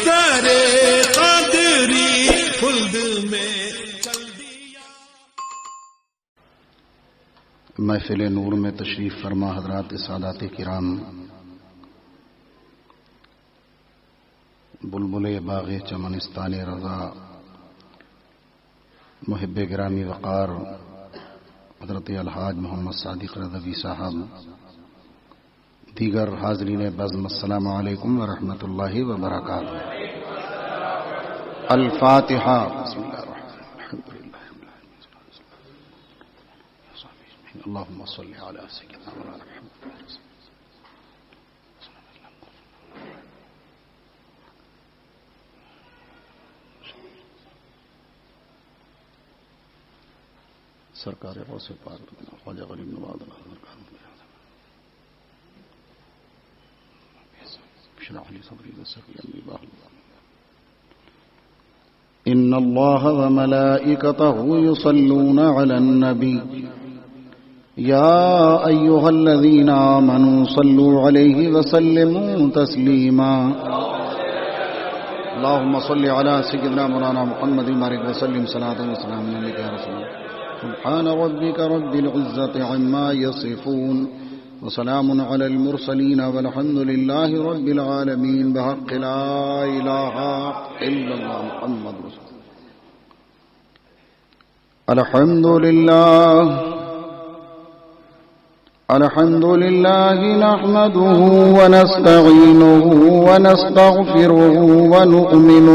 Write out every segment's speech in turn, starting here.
کرے قادری خلد میں چل دیا۔ محفل نور میں تشریف فرما حضرات سادات کرام، بلبل باغ چمنستان رضا، محب گرامی وقار حضرت الحاج محمد صادق رضوی صاحب، دیگر حاضرین بزم، السلام علیکم ورحمۃ اللہ وبرکاتہ۔ الفاتحہ۔ بسم اللہ الرحمن الرحیم، اللهم صل على سيدنا مولانا محمد۔ سرکار غوث پاک خواجہ غریب نواز اشرح لي صدري ويسر لي امري واحلل عقدة۔ ان الله وملائكته يصلون على النبي يا ايها الذين آمنوا صلوا عليه وسلموا تسليما۔ اللهم صل على سيدنا مولانا محمد وبارك وسلم صلاة وسلام عليك يا رسول الله۔ سبحان ربك رب العزة عما يصفون وسلام على المرسلين والحمد لله رب العالمين بحق لا إله إلا الله محمد رسول الله۔ الحمد لله نحمده ونستعينه ونستغفره ونؤمن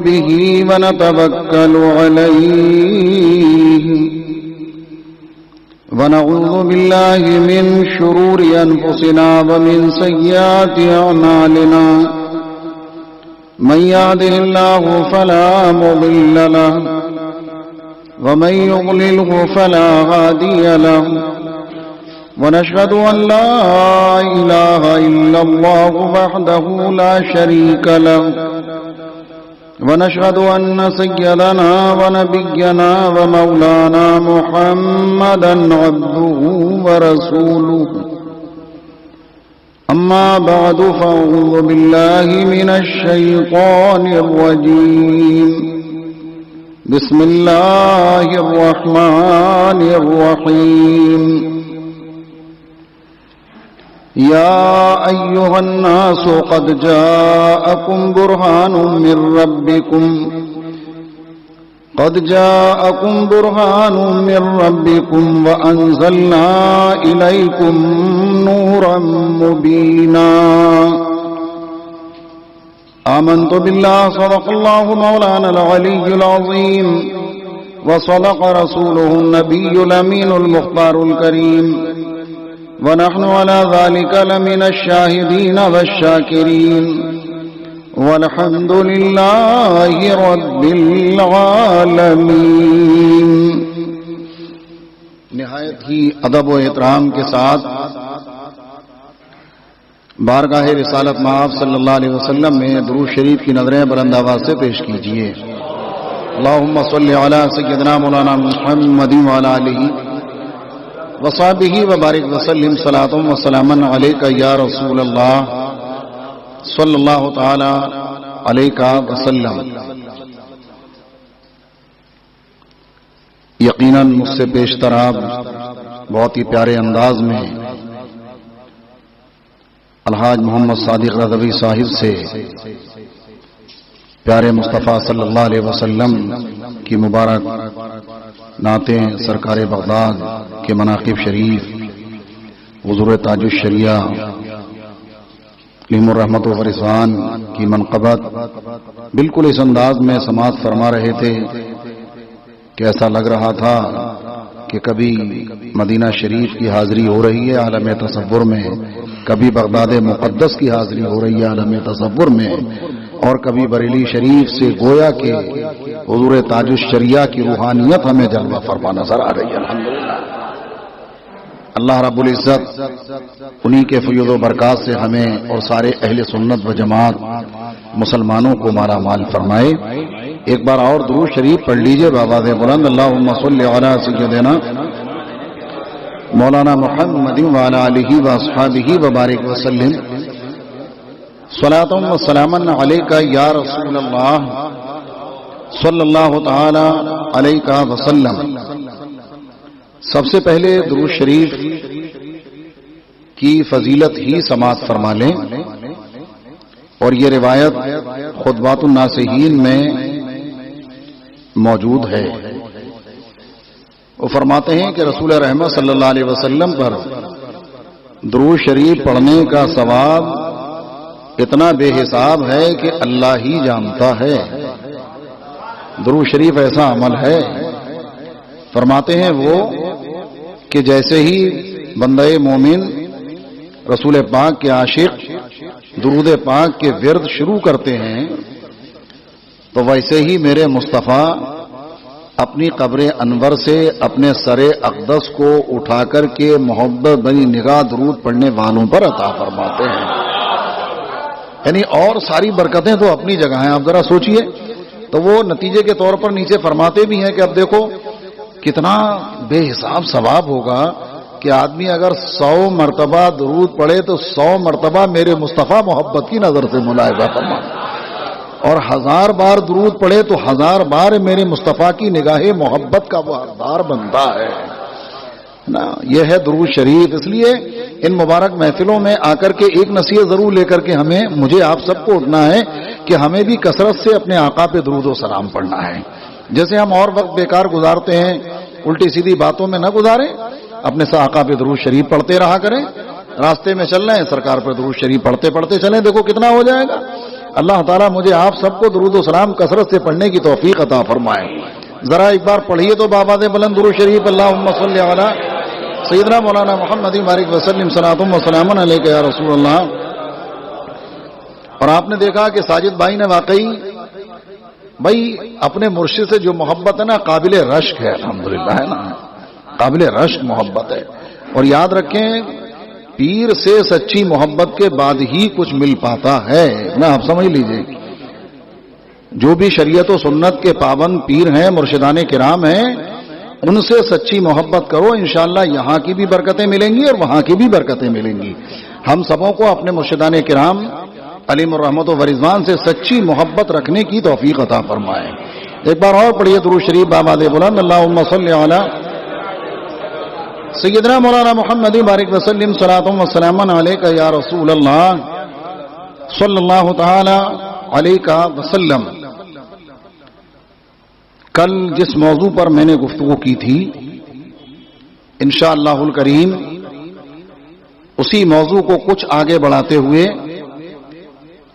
به ونتوكل عليه، ونعوذ بالله من شرور أنفسنا ومن سيئات أعمالنا، من يهده الله فلا مضل له ومن يضلله فلا هادي له، ونشهد أن لا إله إلا الله وحده لا شريك له، ونشهد أن سيدنا ونبينا ومولانا محمدا عبده ورسوله، أما بعد فأعوذ بالله من الشيطان الرجيم، بسم الله الرحمن الرحيم۔ يا أيها الناس قد جاءكم برهان من ربكم وأنزلنا إليكم نورا مبينا۔ آمنت بالله، صدق الله مولانا العلي العظيم، وصدق رسوله النبي الأمين المختار الكريم، ونحن على ذلك لمن الشاهدين والشاكرين، والحمد لله رب العالمين۔ نہایت ہی ادب و احترام کے ساتھ بارگاہ رسالت مآب صلی اللہ علیہ وسلم میں درود شریف کی نظریں بلند آواز سے پیش کیجیے۔ اللہم صلی علی سیدنا مولانا محمد وعلی آلہ وصحبہ وبارک وسلم صلاۃ و سلاما علیک یا رسول اللہ صلی اللہ تعالی علیہ وسلم۔ یقیناً مجھ سے پیشتر آپ بہت ہی پیارے انداز میں الحاج محمد صادق رضوی صاحب سے پیارے مصطفیٰ صلی اللہ علیہ وسلم کی مبارک نعتیں، سرکار بغداد کے مناقب شریف، حضور تاج الشریعہ علیم الرحمت و فرسان کی منقبت بالکل اس انداز میں سماعت فرما رہے تھے کہ ایسا لگ رہا تھا کہ کبھی مدینہ شریف کی حاضری ہو رہی ہے عالم تصور میں، کبھی بغداد مقدس کی حاضری ہو رہی ہے عالم تصور میں، اور کبھی بریلی شریف سے گویا کہ حضور تاج الشریعہ کی روحانیت ہمیں جلوہ فرما نظر آ رہی ہے۔ الحمدللہ اللہ رب العزت انہی کے فیض و برکات سے ہمیں اور سارے اہل سنت و جماعت مسلمانوں کو مالا مال فرمائے۔ ایک بار اور درود شریف پڑھ لیجئے بآواز بلند، اللہم صلی علی سیدنا مولانا محمد وعلی آلہ واصحابہ وبارک وسلم صلاۃ و سلاما علیک یا رسول اللہ صلی اللہ تعالی علیہ وسلم۔ سب سے پہلے درود شریف کی فضیلت ہی سماعت فرما لیں، اور یہ روایت خطبات الناصحین میں موجود ہے۔ وہ فرماتے ہیں کہ رسول رحمت صلی اللہ علیہ وسلم پر درود شریف پڑھنے کا ثواب اتنا بے حساب ہے کہ اللہ ہی جانتا ہے۔ درود شریف ایسا عمل ہے، فرماتے ہیں وہ کہ جیسے ہی بندہ مومن رسول پاک کے عاشق درود پاک کے ورد شروع کرتے ہیں تو ویسے ہی میرے مصطفیٰ اپنی قبر انور سے اپنے سر اقدس کو اٹھا کر کے محبت بنی نگاہ درود پڑھنے والوں پر عطا فرماتے ہیں۔ یعنی اور ساری برکتیں تو اپنی جگہ ہیں، آپ ذرا سوچئے تو وہ نتیجے کے طور پر نیچے فرماتے بھی ہیں کہ اب دیکھو کتنا بے حساب ثواب ہوگا کہ آدمی اگر 100 مرتبہ درود پڑھے تو 100 مرتبہ میرے مصطفیٰ محبت کی نظر سے ملاحظہ فرمائے، اور 1000 بار درود پڑھے تو 1000 بار میرے مصطفیٰ کی نگاہ محبت کا وہ حقدار بنتا ہے نا۔ یہ ہے درود شریف۔ اس لیے ان مبارک محفلوں میں آ کر کے ایک نصیحت ضرور لے کر کے مجھے آپ سب کو اٹھنا ہے کہ ہمیں بھی کثرت سے اپنے آقا پہ درود و سلام پڑھنا ہے۔ جیسے ہم اور وقت بیکار گزارتے ہیں الٹی سیدھی باتوں میں نہ گزاریں، اپنے آقا پہ درود شریف پڑھتے رہا کریں۔ راستے میں چل رہے ہیں سرکار پر درود شریف پڑھتے پڑھتے چلیں، دیکھو کتنا ہو جائے گا۔ اللہ تعالیٰ مجھے آپ سب کو درود و سلام کثرت سے پڑھنے کی توفیق عطا فرمائے۔ ذرا ایک بار پڑھیے تو بآواز بلند درود شریف، اللہم صلی علی سیدنا مولانا محمد بارک وسلم صلاۃ و سلام علیک یا رسول اللہ۔ اور آپ نے دیکھا کہ ساجد بھائی نے واقعی بھائی اپنے مرشد سے جو محبت ہے نا قابل رشک ہے، الحمدللہ ہے نا، قابل رشک محبت ہے۔ اور یاد رکھیں پیر سے سچی محبت کے بعد ہی کچھ مل پاتا ہے نا، آپ سمجھ لیجئے۔ جو بھی شریعت و سنت کے پابند پیر ہیں، مرشدان کرام ہیں، ان سے سچی محبت کرو، انشاءاللہ یہاں کی بھی برکتیں ملیں گی اور وہاں کی بھی برکتیں ملیں گی۔ ہم سبوں کو اپنے مرشدان کرام علیم الرحمت و رضوان سے سچی محبت رکھنے کی توفیق عطا فرمائے۔ ایک بار اور پڑھیے درود شریف بآواز بلند، اللہم صلی علی سیدنا مولانا محمد بارک وسلم صلاۃ و سلام علیک یا رسول اللہ صلی اللہ تعالی علیہ وسلم۔ کل جس موضوع پر میں نے گفتگو کی تھی انشاءاللہ الکریم اسی موضوع کو کچھ آگے بڑھاتے ہوئے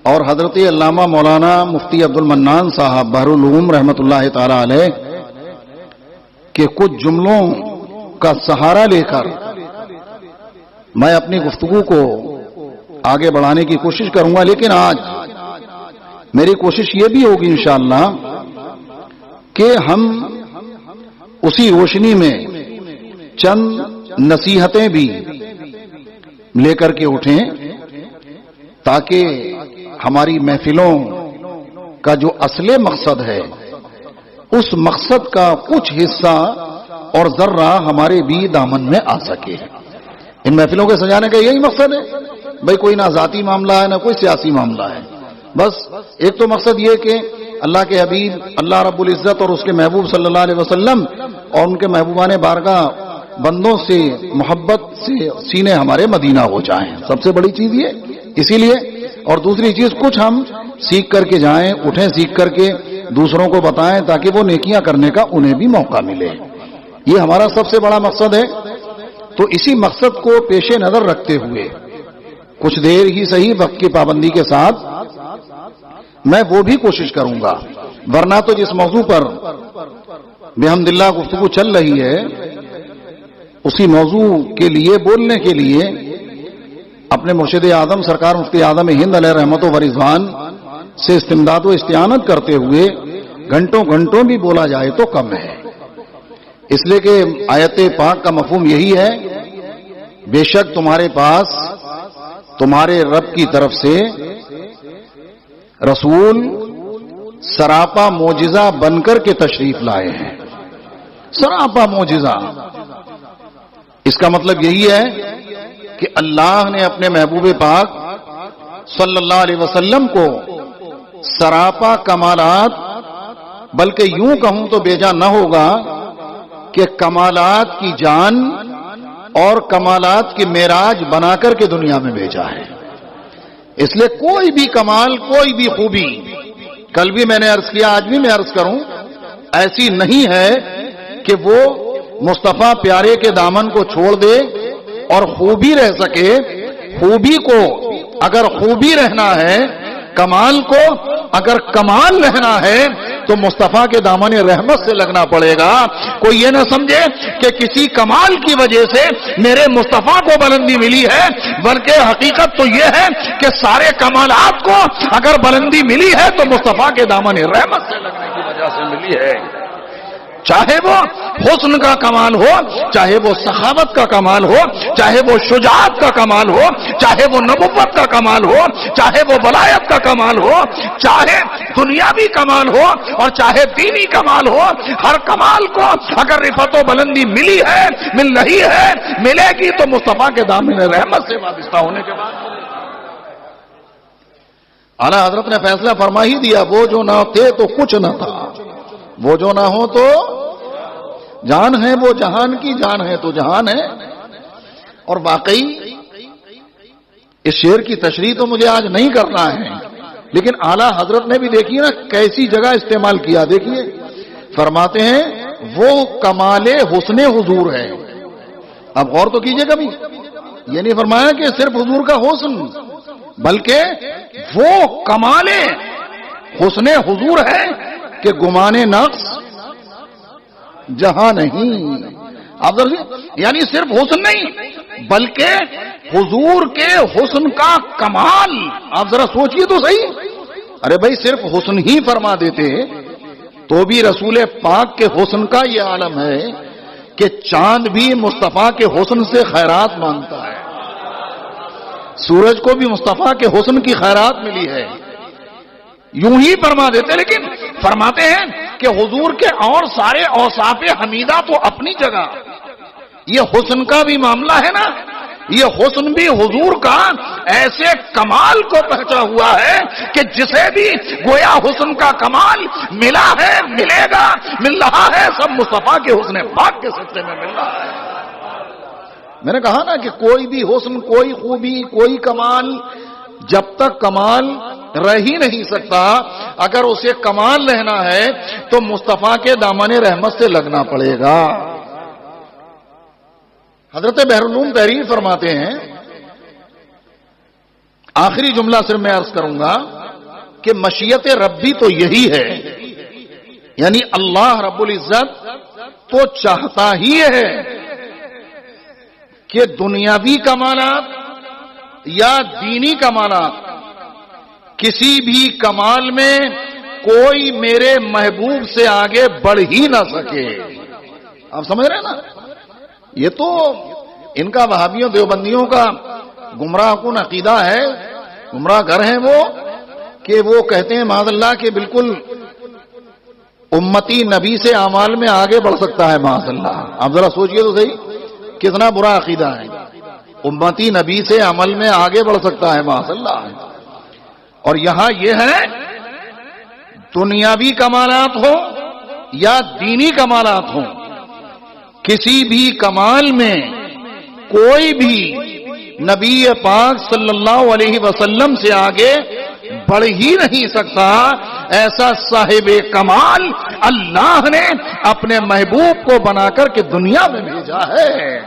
اور حضرت علامہ مولانا مفتی عبد المنان صاحب بحر العلوم رحمۃ اللہ تعالی علیہ کے کچھ جملوں کا سہارا لے کر میں اپنی گفتگو کو آگے بڑھانے کی کوشش کروں گا۔ لیکن آج میری کوشش یہ بھی ہوگی انشاءاللہ کہ ہم اسی روشنی میں چند نصیحتیں بھی لے کر کے اٹھیں تاکہ ہماری محفلوں کا جو اصل مقصد ہے اس مقصد کا کچھ حصہ اور ذرہ ہمارے بھی دامن میں آ سکے۔ ان محفلوں کے سجانے کا یہی مقصد ہے بھائی، کوئی نہ ذاتی معاملہ ہے نہ کوئی سیاسی معاملہ ہے، بس ایک تو مقصد یہ کہ اللہ کے حبیب اللہ رب العزت اور اس کے محبوب صلی اللہ علیہ وسلم اور ان کے محبوبان بارگاہ بندوں سے محبت سے سینے ہمارے مدینہ ہو جائیں، سب سے بڑی چیز یہ اسی لیے۔ اور دوسری چیز کچھ ہم سیکھ کر کے جائیں، اٹھیں سیکھ کر کے دوسروں کو بتائیں تاکہ وہ نیکیاں کرنے کا انہیں بھی موقع ملے، یہ ہمارا سب سے بڑا مقصد ہے۔ تو اسی مقصد کو پیش نظر رکھتے ہوئے کچھ دیر ہی صحیح وقت کی پابندی کے ساتھ میں وہ بھی کوشش کروں گا، ورنہ تو جس موضوع پر بحمدللہ گفتگو چل رہی ہے اسی موضوع کے لیے بولنے کے لیے اپنے مرشد اعظم سرکار مفتی اعظم ہند علیہ رحمت و رضوان سے استمداد و استعانت کرتے ہوئے گھنٹوں گھنٹوں بھی بولا جائے تو کم ہے، اس لیے کہ آیت پاک کا مفہوم یہی ہے، بے شک تمہارے پاس تمہارے رب کی طرف سے رسول سراپا معجزہ بن کر کے تشریف لائے ہیں، سراپا معجزہ۔ اس کا مطلب یہی ہے کہ اللہ نے اپنے محبوب پاک صلی اللہ علیہ وسلم کو سراپا کمالات، بلکہ یوں کہوں تو بیجا نہ ہوگا کہ کمالات کی جان اور کمالات کی معراج بنا کر کے دنیا میں بھیجا ہے. اس لیے کوئی بھی کمال، کوئی بھی خوبی، کل بھی میں نے عرض کیا، آج بھی میں عرض کروں، ایسی نہیں ہے کہ وہ مصطفیٰ پیارے کے دامن کو چھوڑ دے اور خوبی رہ سکے. خوبی کو اگر خوبی رہنا ہے، کمال کو اگر کمال رہنا ہے تو مصطفیٰ کے دامن رحمت سے لگنا پڑے گا. کوئی یہ نہ سمجھے کہ کسی کمال کی وجہ سے میرے مصطفیٰ کو بلندی ملی ہے، بلکہ حقیقت تو یہ ہے کہ سارے کمالات کو اگر بلندی ملی ہے تو مصطفیٰ کے دامن رحمت سے لگنے کی وجہ سے ملی ہے. چاہے وہ حسن کا کمال ہو، چاہے وہ سخاوت کا کمال ہو، چاہے وہ شجاعت کا کمال ہو، چاہے وہ نبوت کا کمال ہو، چاہے وہ ولایت کا کمال ہو، چاہے دنیاوی کمال ہو اور چاہے دینی کمال ہو، ہر کمال کو اگر رفعت و بلندی ملی ہے، مل رہی ہے، ملے گی تو مصطفیٰ کے دامن رحمت سے وابستہ ہونے کے بعد. اعلیٰ حضرت نے فیصلہ فرما ہی دیا، وہ جو نہ تھے تو کچھ نہ تھا، وہ جو نہ ہو تو جان ہے، وہ جہان کی جان ہے تو جہان ہے. اور واقعی اس شعر کی تشریح تو مجھے آج نہیں کرنا ہے، لیکن اعلیٰ حضرت نے بھی دیکھیے نا کیسی جگہ استعمال کیا. دیکھیے فرماتے ہیں وہ کمال حسن حضور ہے. اب غور تو کیجئے کبھی، یہ نہیں فرمایا کہ صرف حضور کا حسن، بلکہ وہ کمال حسن حضور ہے کہ گمانے نقص جہاں نہیں. آپ یعنی صرف حسن نہیں بلکہ حضور کے حسن کا کمال. آپ ذرا سوچئے تو صحیح. ارے بھائی صرف حسن ہی فرما دیتے تو بھی رسول پاک کے حسن کا یہ عالم ہے کہ چاند بھی مصطفیٰ کے حسن سے خیرات مانگتا ہے، سورج کو بھی مصطفیٰ کے حسن کی خیرات ملی ہے. یوں ہی فرما دیتے، لیکن فرماتے ہیں کہ حضور کے اور سارے اوصاف حمیدہ تو اپنی جگہ، یہ حسن کا بھی معاملہ ہے نا، یہ حسن بھی حضور کا ایسے کمال کو پہنچا ہوا ہے کہ جسے بھی گویا حسن کا کمال ملا ہے، ملے گا، مل رہا ہے، سب مصطفیٰ کے حسن پاک کے صدقے میں مل رہا ہے. میں نے کہا نا کہ کوئی بھی حسن، کوئی خوبی، کوئی کمال جب تک کمال رہ ہی نہیں سکتا، اگر اسے کمال رہنا ہے تو مصطفیٰ کے دامن رحمت سے لگنا پڑے گا. حضرت بحرالعلوم تحریر فرماتے ہیں، آخری جملہ صرف میں عرض کروں گا کہ مشیت ربی تو یہی ہے، یعنی اللہ رب العزت تو چاہتا ہی ہے کہ دنیاوی کمالات یا دینی کمالات، کسی بھی کمال میں کوئی میرے محبوب سے آگے بڑھ ہی نہ سکے. آپ سمجھ رہے ہیں نا، یہ تو ان کا وہابیوں دیوبندیوں کا گمراہ کن عقیدہ ہے، گمراہ گھر ہیں وہ، کہ وہ کہتے ہیں معاذ اللہ کہ بالکل امتی نبی سے اعمال میں آگے بڑھ سکتا ہے. معاذ اللہ، آپ ذرا سوچئے تو صحیح کتنا برا عقیدہ ہے. امتی نبی سے عمل میں آگے بڑھ سکتا ہے، معاذ اللہ. اور یہاں یہ ہے دنیاوی کمالات ہو یا دینی کمالات ہوں، کسی بھی کمال میں کوئی بھی نبی پاک صلی اللہ علیہ وسلم سے آگے بڑھ ہی نہیں سکتا. ایسا صاحب کمال اللہ نے اپنے محبوب کو بنا کر کے دنیا میں بھیجا ہے.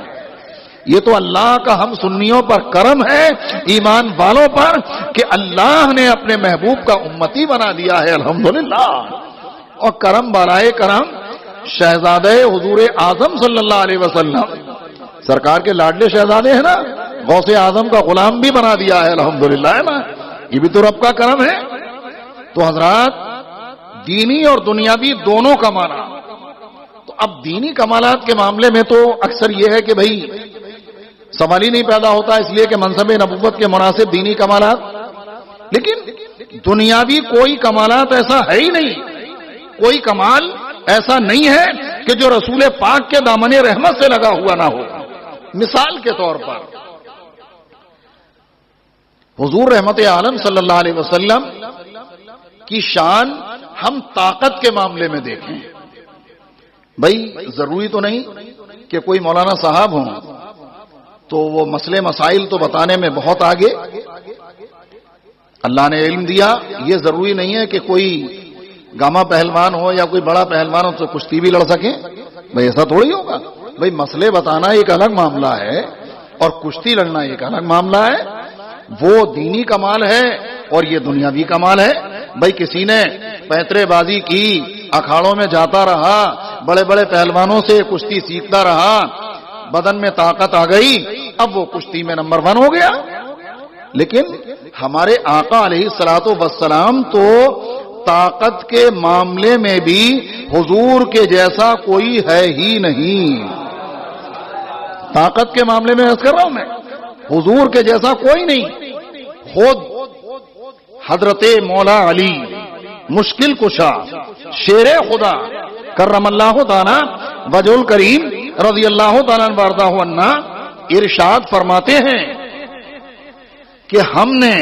یہ تو اللہ کا ہم سنیوں پر کرم ہے، ایمان والوں پر، کہ اللہ نے اپنے محبوب کا امتی بنا دیا ہے، الحمدللہ. اور کرم بالائے کرم شہزادے حضور اعظم صلی اللہ علیہ وسلم، سرکار کے لاڈلے شہزادے ہیں نا، غوث اعظم کا غلام بھی بنا دیا ہے، الحمدللہ، ہے نا. یہ بھی تو رب کا کرم ہے. تو حضرات دینی اور دنیاوی دونوں کمالات. تو اب دینی کمالات کے معاملے میں تو اکثر یہ ہے کہ بھائی سوال ہی نہیں پیدا ہوتا، اس لیے کہ منصب نبوت کے مناسب دینی کمالات. لیکن دنیاوی کوئی کمالات ایسا ہے ہی نہیں، کوئی کمال ایسا نہیں ہے کہ جو رسول پاک کے دامن رحمت سے لگا ہوا نہ ہو. مثال کے طور پر حضور رحمت عالم صلی اللہ علیہ وسلم کی شان ہم طاقت کے معاملے میں دیکھیں. بھائی ضروری تو نہیں کہ کوئی مولانا صاحب ہوں تو وہ مسئلے مسائل تو بتانے میں بہت آگے، اللہ نے علم دیا. یہ ضروری نہیں ہے کہ کوئی گاما پہلوان ہو یا کوئی بڑا پہلوان ہو تو کشتی بھی لڑ سکے. بھائی ایسا تھوڑی ہوگا. بھائی مسئلے بتانا ایک الگ معاملہ ہے اور کشتی لڑنا ایک الگ معاملہ ہے. وہ دینی کمال ہے اور یہ دنیاوی کمال ہے. بھائی کسی نے پیترے بازی کی، اکھاڑوں میں جاتا رہا، بڑے بڑے پہلوانوں سے کشتی سیکھتا رہا، بدن میں طاقت آ گئی، اب وہ کشتی میں نمبر 1 ہو گیا. لیکن ہمارے آقا علیہ الصلوۃ والسلام تو طاقت کے معاملے میں بھی حضور کے جیسا کوئی ہے ہی نہیں. طاقت کے معاملے میں عرض کر رہا ہوں میں، حضور کے جیسا کوئی نہیں. خود حضرت مولا علی مشکل کشا شیر خدا کرم اللہ تعالی وجہ الکریم رضی اللہ تعالیٰ وارضہ عنہ ارشاد فرماتے ہیں کہ ہم نے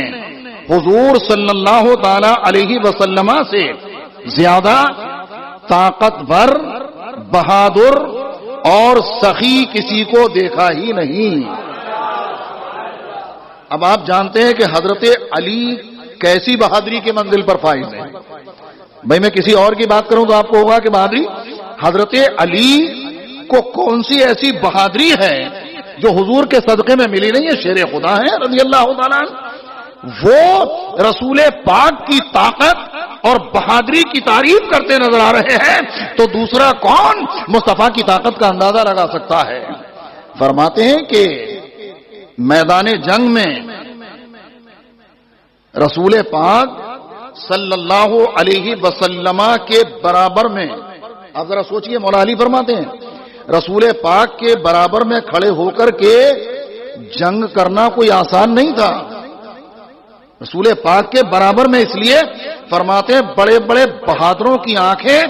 حضور صلی اللہ تعالی علیہ وسلم سے زیادہ طاقتور، بہادر اور سخی کسی کو دیکھا ہی نہیں. اب آپ جانتے ہیں کہ حضرت علی کیسی بہادری کے منزل پر فائز ہے. بھائی میں کسی اور کی بات کروں تو آپ کو ہوگا کہ بہادری، حضرت علی کو کون سی ایسی بہادری ہے جو حضور کے صدقے میں ملی نہیں ہے؟ شیر خدا ہے رضی اللہ تعالیٰ عنہ. وہ رسول پاک کی طاقت اور بہادری کی تعریف کرتے نظر آ رہے ہیں تو دوسرا کون مصطفیٰ کی طاقت کا اندازہ لگا سکتا ہے؟ فرماتے ہیں کہ میدان جنگ میں رسول پاک صلی اللہ علیہ وسلم کے برابر میں، آپ ذرا سوچئے، مولا علی فرماتے ہیں رسول پاک کے برابر میں کھڑے ہو کر کے جنگ کرنا کوئی آسان نہیں تھا. رسول پاک کے برابر میں اس لیے فرماتے ہیں بڑے بڑے بہادروں کی آنکھیں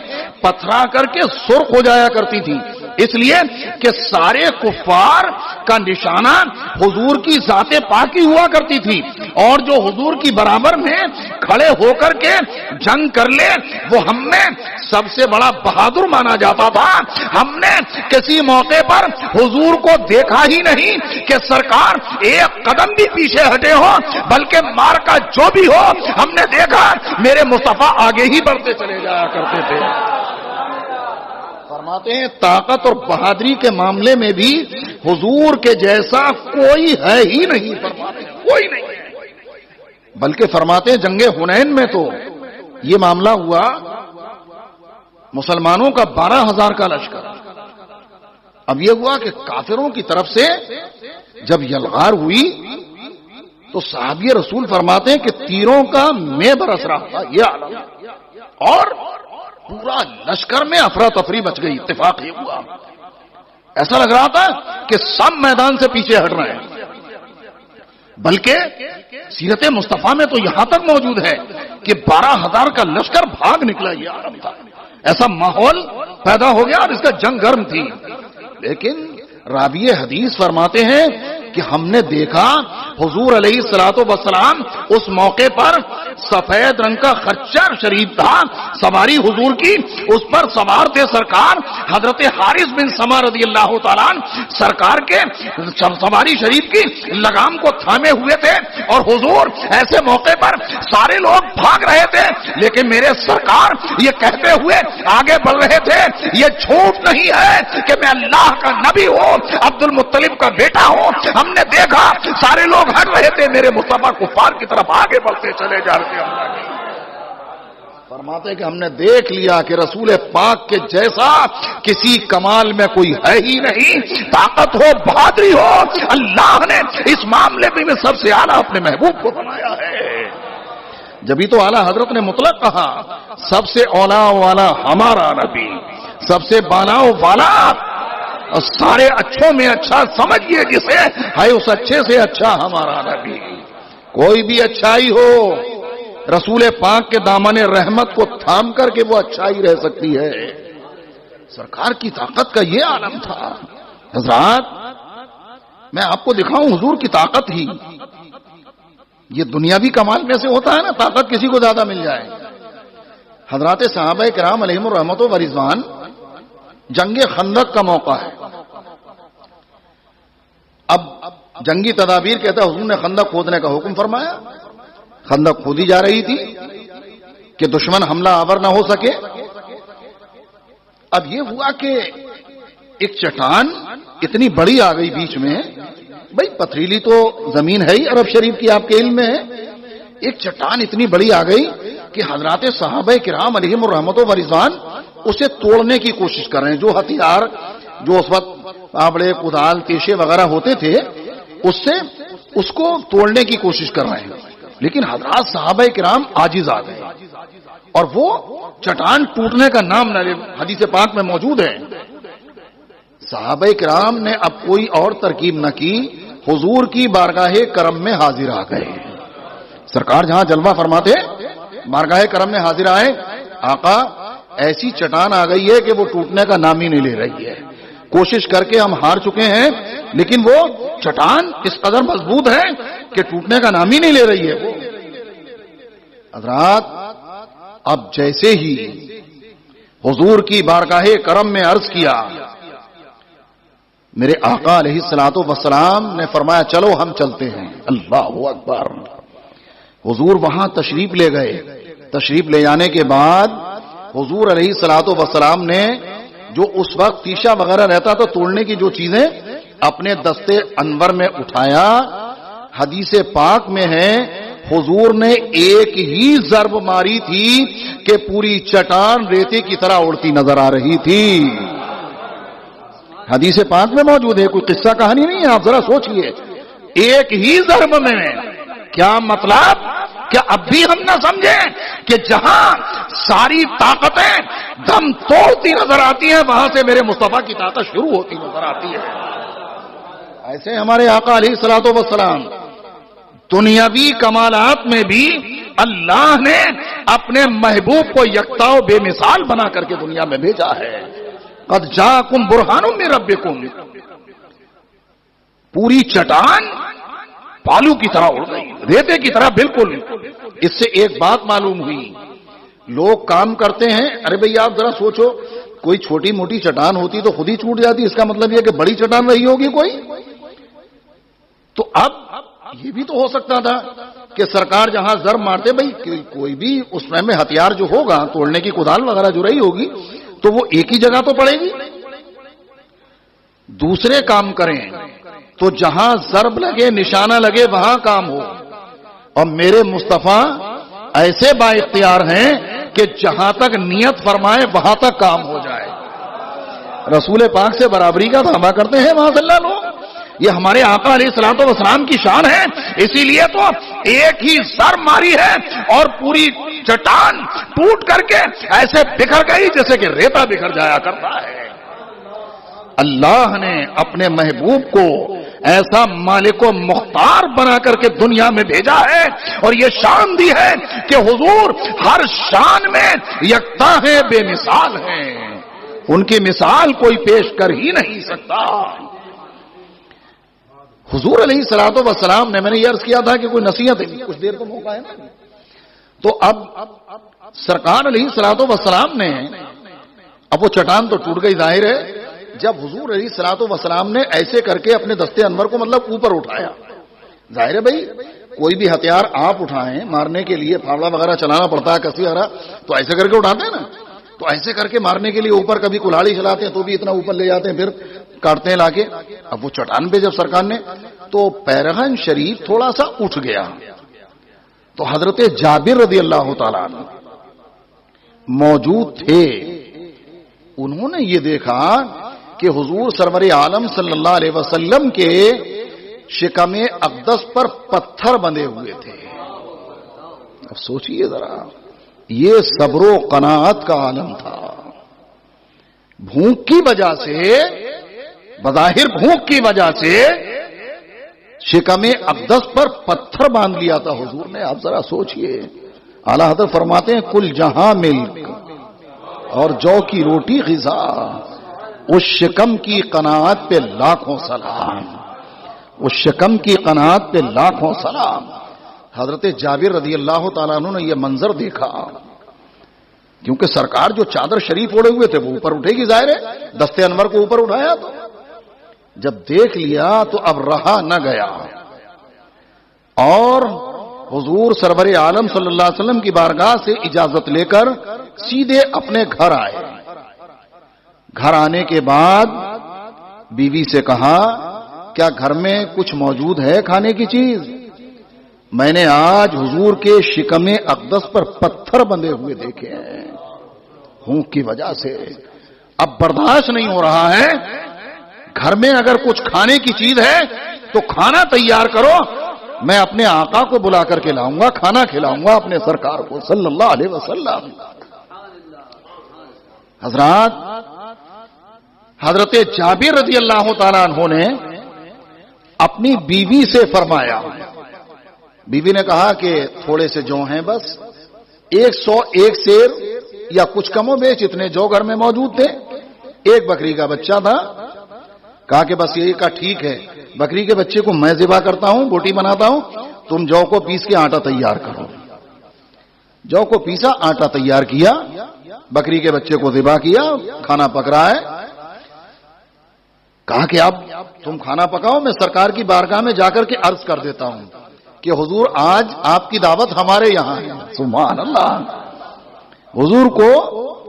پتھرا کر کے سرخ ہو جایا کرتی تھی، اس لیے کہ سارے کفار کا نشانہ حضور کی ذات پاکی ہوا کرتی تھی، اور جو حضور کی برابر میں کھڑے ہو کر کے جنگ کر لے وہ ہم میں سب سے بڑا بہادر مانا جاتا تھا. ہم نے کسی موقع پر حضور کو دیکھا ہی نہیں کہ سرکار ایک قدم بھی پیچھے ہٹے ہو، بلکہ مار کا جو بھی ہو ہم نے دیکھا میرے مصطفیٰ آگے ہی بڑھتے چلے جایا کرتے تھے. فرماتے ہیں طاقت اور بہادری کے معاملے میں بھی حضور کے جیسا کوئی ہے ہی نہیں. فرماتے ہیں کوئی نہیں. بلکہ فرماتے ہیں جنگ حنین میں تو یہ معاملہ ہوا، مسلمانوں کا 12,000 کا لشکر. اب یہ ہوا کہ کافروں کی طرف سے جب یلغار ہوئی تو صحابی رسول فرماتے ہیں کہ تیروں کا میں برس رہا تھا یہ عالم، اور پورا لشکر میں افراتفری مچ گئی. اتفاق یہ ہوا، ایسا لگ رہا تھا کہ سب میدان سے پیچھے ہٹ رہے ہیں. بلکہ سیرت مصطفیٰ میں تو یہاں تک موجود ہے کہ 12,000 کا لشکر بھاگ نکلا. یہ عالم تھا، ایسا ماحول پیدا ہو گیا اور اس کا جنگ گرم تھی. لیکن راوی حدیث فرماتے ہیں کہ ہم نے دیکھا حضور علیہ الصلوۃ والسلام اس موقع پر سفید رنگ کا خچر شریف تھا، سواری حضور کی، اس پر سوار تھے سرکار حضرت حارث بن سما رضی اللہ تعالیٰ عنہ، سرکار کے سواری شریف کی لگام کو تھامے ہوئے تھے، اور حضور ایسے موقع پر سارے لوگ بھاگ رہے تھے، لیکن میرے سرکار یہ کہتے ہوئے آگے بڑھ رہے تھے یہ جھوٹ نہیں ہے کہ میں اللہ کا نبی ہوں، عبد المطلب کا بیٹا ہوں. ہم نے دیکھا سارے لوگ ہٹ رہے تھے، میرے مصطفیٰ کفار کی طرف آگے بڑھتے چلے جا رہے تھے. فرماتے کہ ہم نے دیکھ لیا کہ رسول پاک کے جیسا کسی کمال میں کوئی ہے ہی نہیں. طاقت ہو، بہادری ہو، اللہ نے اس معاملے میں سب سے اعلیٰ اپنے محبوب کو بنایا ہے. جبھی تو اعلیٰ حضرت نے مطلق کہا سب سے اولا والا ہمارا نبی، سب سے بالا والا، اور سارے اچھوں میں اچھا سمجھیے جسے ہے اس اچھے سے اچھا ہمارا نبی. کوئی بھی اچھائی ہو رسول پاک کے دامن رحمت کو تھام کر کے وہ اچھائی رہ سکتی ہے. سرکار کی طاقت کا یہ عالم تھا. حضرات میں آپ کو دکھاؤں حضور کی طاقت ہی، یہ دنیاوی کمال میں سے ہوتا ہے نا، طاقت کسی کو زیادہ مل جائے. حضرات صحابہ کرام علیہم الرحمت و رضوان، جنگ خندق کا موقع ہے. اب جنگی تدابیر کہتا ہے حضور نے خندق کھودنے کا حکم فرمایا. خندق کھودی جا رہی تھی کہ دشمن حملہ آور نہ ہو سکے. اب یہ ہوا کہ ایک چٹان اتنی بڑی آ گئی بیچ میں. بھائی پتھریلی تو زمین ہے ہی عرب شریف کی، آپ کے علم میں ہے. ایک چٹان اتنی بڑی آ گئی کہ حضرات صحابہ کرام علیہم الرحمت و رضوان اسے توڑنے کی کوشش کر رہے ہیں. جو ہتھیار جو اس وقت آبڑے کدال تیشے وغیرہ ہوتے تھے اس سے اس کو توڑنے کی کوشش کر رہے ہیں. لیکن حضرات صحابہ کرام عاجز آ گئے اور وہ چٹان ٹوٹنے کا نام نہ لے. حدیث پاک میں موجود ہے. صحابہ کرام نے اب کوئی اور ترکیب نہ کی، حضور کی بارگاہ کرم میں حاضر آ گئے. سرکار جہاں جلوہ فرماتے بارگاہ کرم میں حاضر آئے. آقا ایسی چٹان آ گئی ہے کہ وہ ٹوٹنے کا نام ہی نہیں لے رہی ہے. کوشش کر کے ہم ہار چکے ہیں لیکن وہ چٹان اس قدر مضبوط ہے کہ ٹوٹنے کا نام ہی نہیں لے رہی ہے. وہ حضرات اب جیسے ہی حضور کی بارگاہ کرم میں عرض کیا، میرے آقا علیہ الصلوۃ والسلام نے فرمایا چلو ہم چلتے ہیں. اللہ اکبر. حضور وہاں تشریف لے گئے. تشریف لے جانے کے بعد حضور علیہ الصلوۃ والسلام نے جو اس وقت تیشا وغیرہ رہتا تو توڑنے کی جو چیزیں اپنے دستے انور میں اٹھایا. حدیث پاک میں ہے حضور نے ایک ہی ضرب ماری تھی کہ پوری چٹان ریتے کی طرح اڑتی نظر آ رہی تھی. حدیث پاک میں موجود ہے، کوئی قصہ کہانی نہیں ہے. آپ ذرا سوچئے، ایک ہی ضرب میں کیا مطلب کہ اب بھی ہم نہ سمجھیں کہ جہاں ساری طاقتیں دم توڑتی نظر آتی ہیں وہاں سے میرے مصطفیٰ کی طاقت شروع ہوتی نظر آتی ہے. ایسے ہمارے آقا علیہ الصلوۃ والسلام دنیاوی کمالات میں بھی اللہ نے اپنے محبوب کو یکتا و بے مثال بنا کر کے دنیا میں بھیجا ہے. قد جاءکم برہان من ربکم. پوری چٹان پالو کی طرح اڑ گئی، ریتے کی طرح بالکل. اس سے ایک بات معلوم ہوئی، لوگ کام کرتے ہیں. ارے بھئی آپ ذرا سوچو، کوئی چھوٹی موٹی چٹان ہوتی تو خود ہی چھوٹ جاتی، اس کا مطلب یہ کہ بڑی چٹان رہی ہوگی کوئی. تو اب یہ بھی تو ہو سکتا تھا کہ سرکار جہاں ضرب مارتے، بھئی کوئی بھی اس میں ہتھیار جو ہوگا توڑنے کی کدال وغیرہ جو رہی ہوگی تو وہ ایک ہی جگہ تو پڑے گی. دوسرے کام کریں تو جہاں ضرب لگے نشانہ لگے وہاں کام ہو. اور میرے مصطفیٰ ایسے با اختیار ہیں کہ جہاں تک نیت فرمائے وہاں تک کام ہو جائے. رسول پاک سے برابری کا دعویٰ کرتے ہیں وہاں سے اللہ لوگ. یہ ہمارے آقا علیہ الصلوۃ والسلام کی شان ہے. اسی لیے تو ایک ہی ضرب ماری ہے اور پوری چٹان ٹوٹ کر کے ایسے بکھر گئی جیسے کہ ریتا بکھر جایا کرتا ہے. اللہ نے اپنے محبوب کو ایسا مالک و مختار بنا کر کے دنیا میں بھیجا ہے اور یہ شان دی ہے کہ حضور ہر شان میں یکتا ہے، بے مثال ہیں. ان کی مثال کوئی پیش کر ہی نہیں سکتا. حضور علیہ الصلوۃ والسلام نے، میں نے یہ عرض کیا تھا کہ کوئی نصیحت ہے، کچھ دیر تو موقع ہے نا. تو اب سرکار علیہ الصلوۃ والسلام نے، اب وہ چٹان تو ٹوٹ گئی ظاہر ہے. جب حضور علیہ الصلوۃ والسلام نے ایسے کر کے اپنے دستے انور کو مطلب اوپر اٹھایا، ظاہر ہے بھائی کوئی بھی ہتھیار آپ اٹھائیں مارنے کے لیے، پھاوڑا وغیرہ چلانا پڑتا ہے کسی وغیرہ، تو ایسے کر کے اٹھاتے ہیں نا. تو ایسے کر کے مارنے کے لیے اوپر کبھی کلہاڑی چلاتے ہیں تو بھی اتنا اوپر لے جاتے ہیں، پھر کاٹتے ہیں لا کے. اب وہ چٹان پہ جب سرکار نے تو پیرہن شریف تھوڑا سا اٹھ گیا تو حضرت جابر رضی اللہ تعالیٰ عنہ موجود تھے. انہوں نے یہ دیکھا کہ حضور سرور عالم صلی اللہ علیہ وسلم کے شکم اقدس پر پتھر بندھے ہوئے تھے. اب سوچئے ذرا، یہ صبر و قناعت کا عالم تھا. بھوک کی وجہ سے، بظاہر بھوک کی وجہ سے شکم اقدس پر پتھر باندھ لیا تھا حضور نے. آپ ذرا سوچئے، اعلیٰ حضرت فرماتے ہیں کل جہاں ملک اور جو کی روٹی غذا، اس شکم کی قناعت پہ لاکھوں سلام. اس شکم کی قناعت پہ لاکھوں سلام. حضرت جابر رضی اللہ تعالیٰ عنہ نے یہ منظر دیکھا، کیونکہ سرکار جو چادر شریف اوڑے ہوئے تھے وہ اوپر اٹھے گی، ظاہر ہے دستے انور کو اوپر اٹھایا، تو جب دیکھ لیا تو اب رہا نہ گیا اور حضور سرور عالم صلی اللہ علیہ وسلم کی بارگاہ سے اجازت لے کر سیدھے اپنے گھر آئے. گھر آنے کے بعد بیوی سے کہا کیا گھر میں کچھ موجود ہے کھانے کی چیز؟ میں نے آج حضور کے شکم اقدس پر پتھر بندھے ہوئے دیکھے ہیں بھوک کی وجہ سے، اب برداشت نہیں ہو رہا ہے. گھر میں اگر کچھ کھانے کی چیز ہے تو کھانا تیار کرو، میں اپنے آقا کو بلا کر کے لاؤں گا، کھانا کھلاؤں گا اپنے سرکار کو صلی اللہ علیہ وسلم. حضرات، حضرت جابر رضی اللہ تعالیٰ عنہ نے اپنی بیوی سے فرمایا، بیوی نے کہا کہ تھوڑے سے جو ہیں بس 101 سیر یا کچھ کم و بیش اتنے جو گھر میں موجود تھے، ایک بکری کا بچہ تھا. کہا کہ بس یہی، کہا ٹھیک ہے، بکری کے بچے کو میں ذبح کرتا ہوں، بوٹی بناتا ہوں، تم جو کو پیس کے آٹا تیار کرو. جو کو پیسا، آٹا تیار کیا، بکری کے بچے کو ذبح کیا، کھانا پک رہا ہے. کہا کہ اب تم کھانا پکاؤ، میں سرکار کی بارگاہ میں جا کر کے عرض کر دیتا ہوں کہ حضور آج آپ کی دعوت ہمارے یہاں ہے. سبحان اللہ. حضور کو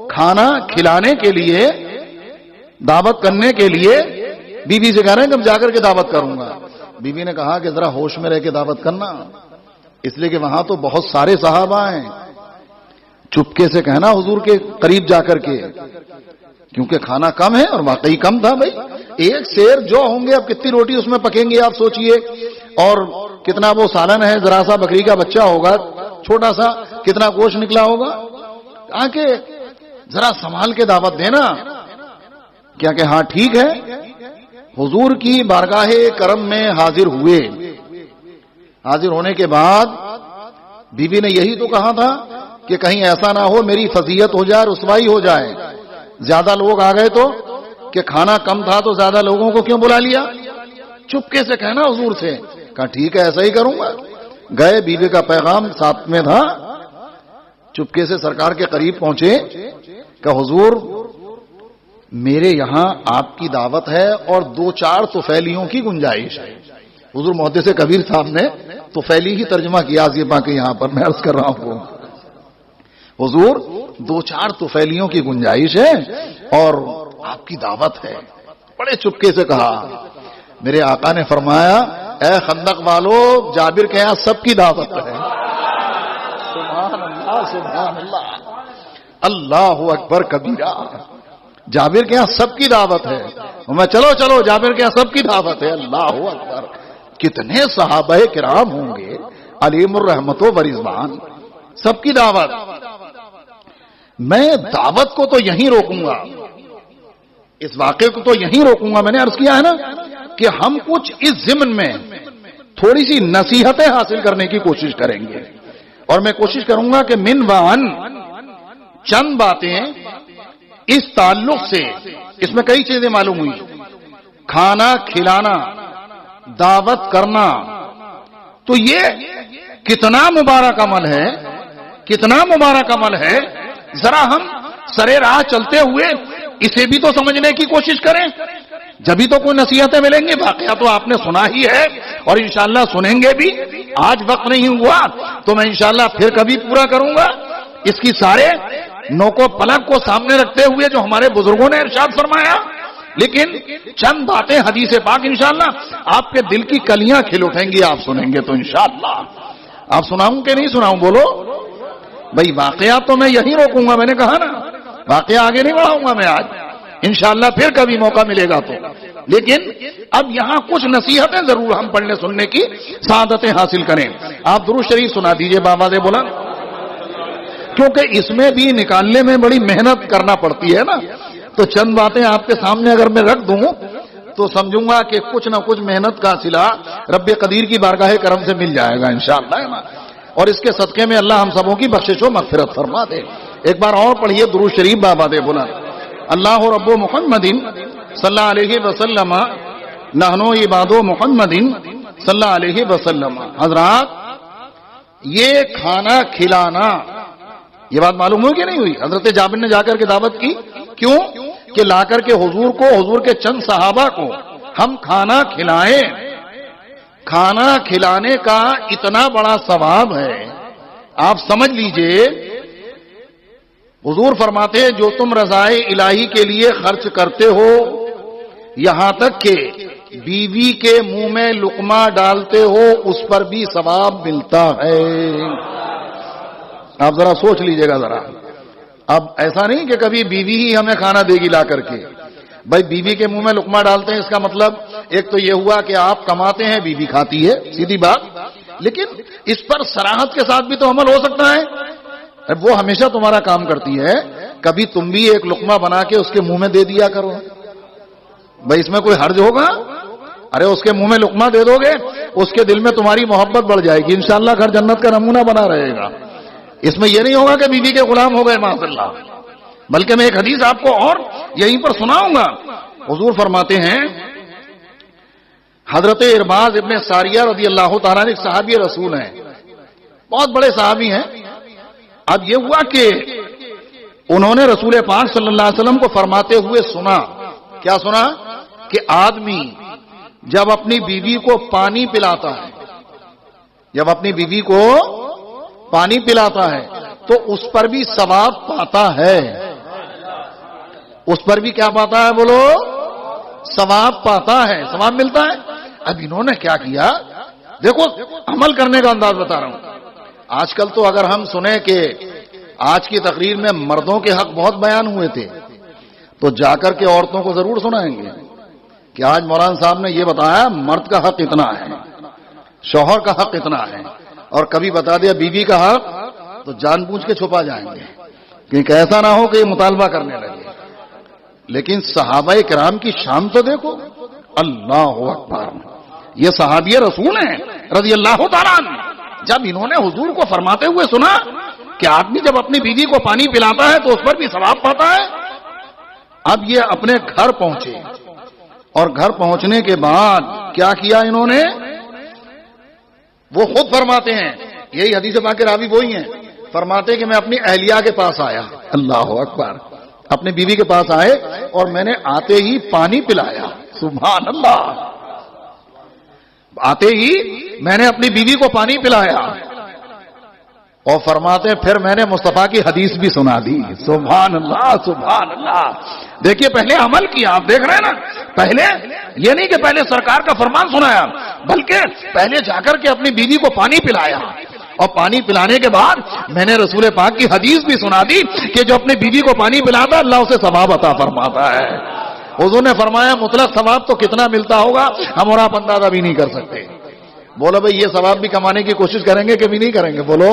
کھانا کھلانے کے لیے، دعوت کرنے کے لیے بیوی سے کہہ رہے ہیں کہ جا کر کے دعوت کروں گا. بیوی نے کہا کہ ذرا ہوش میں رہ کے دعوت کرنا، اس لیے کہ وہاں تو بہت سارے صحابہ ہیں. چپکے سے کہنا حضور کے قریب جا کر کے، کیونکہ کھانا کم ہے، اور واقعی کم تھا. بھائی 1 سیر جو ہوں گے، اب کتنی روٹی اس میں پکیں گے آپ سوچئے، اور کتنا وہ سالن ہے، ذرا سا بکری کا بچہ ہوگا چھوٹا سا، کتنا گوشت نکلا ہوگا. کہا کہ ذرا سنبھال کے دعوت دینا. کیا کہ ہاں ٹھیک ہے. حضور کی بارگاہ کرم میں حاضر ہوئے. حاضر ہونے کے بعد بیوی نے یہی تو کہا تھا کہ کہیں ایسا نہ ہو میری فضیلت ہو جائے، رسوائی ہو جائے. زیادہ لوگ آ گئے تو، کہ کھانا کم تھا تو زیادہ لوگوں کو کیوں بلا لیا. چپکے سے کہنا حضور سے. کہا ٹھیک ہے ایسا ہی کروں گا. گئے، بیوی کا پیغام ساتھ میں تھا. چپکے سے سرکار کے قریب پہنچے کہ حضور میرے یہاں آپ کی دعوت ہے اور 2-4 طفیلیوں کی گنجائش ہے. حضور محدث کبیر صاحب نے طفیلی ہی ترجمہ کیا کے یہاں پر، میں عرض کر رہا ہوں حضور 2-4 طفیلیوں کی گنجائش ہے اور آپ کی دعوت ہے. بڑے چپکے سے کہا. میرے آقا نے فرمایا اے خندق والو، جابر کے یہاں سب کی دعوت ہے. سبحان اللہ، سبحان اللہ، اللہ اکبر کبیرہ. جابر کے یہاں سب کی دعوت ہے. میں چلو چلو جابر کے یہاں سب کی دعوت ہے. اللہ اکبر. کتنے صحابہ کرام ہوں گے علیم الرحمت و رضوان، سب کی دعوت. میں دعوت کو تو یہیں روکوں گا، اس واقعے کو تو یہیں روکوں گا. میں نے عرض کیا ہے نا کہ ہم کچھ اس ضمن میں تھوڑی سی نصیحتیں حاصل کرنے کی کوشش کریں گے، اور میں کوشش کروں گا کہ من وان چند باتیں اس تعلق سے. اس میں کئی چیزیں معلوم ہوئی. کھانا کھلانا، دعوت کرنا، تو یہ کتنا مبارک عمل ہے، کتنا مبارک عمل ہے. ذرا ہم سرے راہ چلتے ہوئے اسے بھی تو سمجھنے کی کوشش کریں، جبھی تو کوئی نصیحتیں ملیں گی. واقعہ تو آپ نے سنا ہی ہے اور انشاءاللہ سنیں گے بھی. آج وقت نہیں ہوا تو میں انشاءاللہ پھر کبھی پورا کروں گا. اس کی سارے نوکو پلک کو سامنے رکھتے ہوئے جو ہمارے بزرگوں نے ارشاد فرمایا. لیکن چند باتیں حدیث پاک انشاءاللہ آپ کے دل کی کلیاں کھل اٹھیں گی، آپ سنیں گے تو انشاءاللہ. آپ سناؤں کہ نہیں سناؤں؟ بولو بھائی. واقعات تو میں یہیں روکوں گا، میں نے کہا نا واقعہ آگے نہیں بڑھاؤں گا میں آج. انشاءاللہ پھر کبھی موقع ملے گا تو. لیکن اب یہاں کچھ نصیحتیں ضرور ہم پڑھنے سننے کی سعادتیں حاصل کریں. آپ درود شریف سنا دیجئے بابا سے بولا، کیونکہ اس میں بھی نکالنے میں بڑی محنت کرنا پڑتی ہے نا. تو چند باتیں آپ کے سامنے اگر میں رکھ دوں تو سمجھوں گا کہ کچھ نہ کچھ محنت کا صلہ رب قدیر کی بارگاہ کرم سے مل جائے گا انشاءاللہ. اور اس کے صدقے میں اللہ ہم سبوں کی بخشش و مغفرت فرما دے. ایک بار اور پڑھیے درود شریف بابا دے بولا. اللہ رب محمد صلی اللہ علیہ وسلم نحنو عباد محمد صلی اللہ علیہ وسلم. حضرات یہ کھانا کھلانا، یہ بات معلوم ہوئی کہ نہیں ہوئی؟ حضرت جابر نے جا کر کے دعوت کی، کیوں کہ لا کر کے حضور کو، حضور کے چند صحابہ کو ہم کھانا کھلائیں. کھانا کھلانے کا اتنا بڑا ثواب ہے، آپ سمجھ لیجئے. حضور فرماتے ہیں جو تم رضائے الہی کے لیے خرچ کرتے ہو، یہاں تک کہ بیوی کے منہ میں لقمہ ڈالتے ہو، اس پر بھی ثواب ملتا ہے. آپ ذرا سوچ لیجئے گا ذرا. اب ایسا نہیں کہ کبھی بیوی ہی ہمیں کھانا دے گی لا کر کے. بھائی بیوی کے منہ میں لقمہ ڈالتے ہیں، اس کا مطلب ایک تو یہ ہوا کہ آپ کماتے ہیں، بیوی کھاتی ہے، سیدھی بات. لیکن اس پر صراحت کے ساتھ بھی تو عمل ہو سکتا ہے. وہ ہمیشہ تمہارا کام کرتی ہے، کبھی تم بھی ایک لقمہ بنا کے اس کے منہ میں دے دیا کرو. بھائی اس میں کوئی حرج ہوگا؟ ارے اس کے منہ میں لقمہ دے دو گے، اس کے دل میں تمہاری محبت بڑھ جائے گی، انشاءاللہ گھر جنت کا نمونہ بنا رہے گا. اس میں یہ نہیں ہوگا کہ بیوی کے غلام ہو گئے معاذ اللہ. بلکہ میں ایک حدیث آپ کو اور یہیں پر سناؤں گا. حضور فرماتے ہیں، حضرت ارباز ابن ساریہ رضی اللہ تعالیٰ عنہ ایک صحابی رسول ہیں، بہت بڑے صحابی ہیں. اب یہ ہوا کہ انہوں نے رسول پاک صلی اللہ علیہ وسلم کو فرماتے ہوئے سنا. کیا سنا؟ کہ آدمی جب اپنی بیوی کو پانی پلاتا ہے، جب اپنی بیوی کو پانی پلاتا ہے تو اس پر بھی ثواب پاتا ہے. اس پر بھی کیا پاتا ہے؟ بولو، ثواب پاتا ہے، ثواب ملتا ہے. اب انہوں نے کیا کیا؟ دیکھو عمل کرنے کا انداز بتا رہا ہوں. آج کل تو اگر ہم سنیں کہ آج کی تقریر میں مردوں کے حق بہت بیان ہوئے تھے، تو جا کر کے عورتوں کو ضرور سنائیں گے کہ آج مولانا صاحب نے یہ بتایا مرد کا حق اتنا ہے، شوہر کا حق اتنا ہے، اور کبھی بتا دیا بیوی کا حق تو جان بوجھ کے چھپا جائیں گے، کیونکہ ایسا نہ ہو کہ یہ مطالبہ کرنے لگے. لیکن صحابہ کرام کی شان تو دیکھو، اللہ اکبر. یہ صحابی رسول ہیں رضی اللہ تعالیٰ عنہ. جب انہوں نے حضور کو فرماتے ہوئے سنا کہ آدمی جب اپنی بیوی کو پانی پلاتا ہے تو اس پر بھی ثواب پاتا ہے، اب یہ اپنے گھر پہنچے، اور گھر پہنچنے کے بعد کیا کیا انہوں نے؟ وہ خود فرماتے ہیں، یہی حدیث پاک کے راوی وہی ہیں، فرماتے کہ میں اپنی اہلیہ کے پاس آیا، اللہ اکبر، اپنی بیوی کے پاس آئے اور میں نے آتے ہی پانی پلایا. سبحان اللہ. آتے ہی میں نے اپنی بیوی کو پانی پلایا، اور فرماتے ہیں پھر میں نے مصطفیٰ کی حدیث بھی سنا دی. سبحان اللہ سبحان اللہ. دیکھیے پہلے عمل کیا. آپ دیکھ رہے ہیں نا، پہلے یہ نہیں کہ پہلے سرکار کا فرمان سنایا، بلکہ پہلے جا کر کے اپنی بیوی کو پانی پلایا، اور پانی پلانے کے بعد میں نے رسول پاک کی حدیث بھی سنا دی کہ جو اپنی بیوی کو پانی پلاتا اللہ اسے ثواب عطا فرماتا ہے. حضور نے فرمایا مطلق ثواب تو کتنا ملتا ہوگا ہم اور آپ اندازہ بھی نہیں کر سکتے. بولو بھائی یہ ثواب بھی کمانے کی کوشش کریں گے کہ بھی نہیں کریں گے؟ بولو.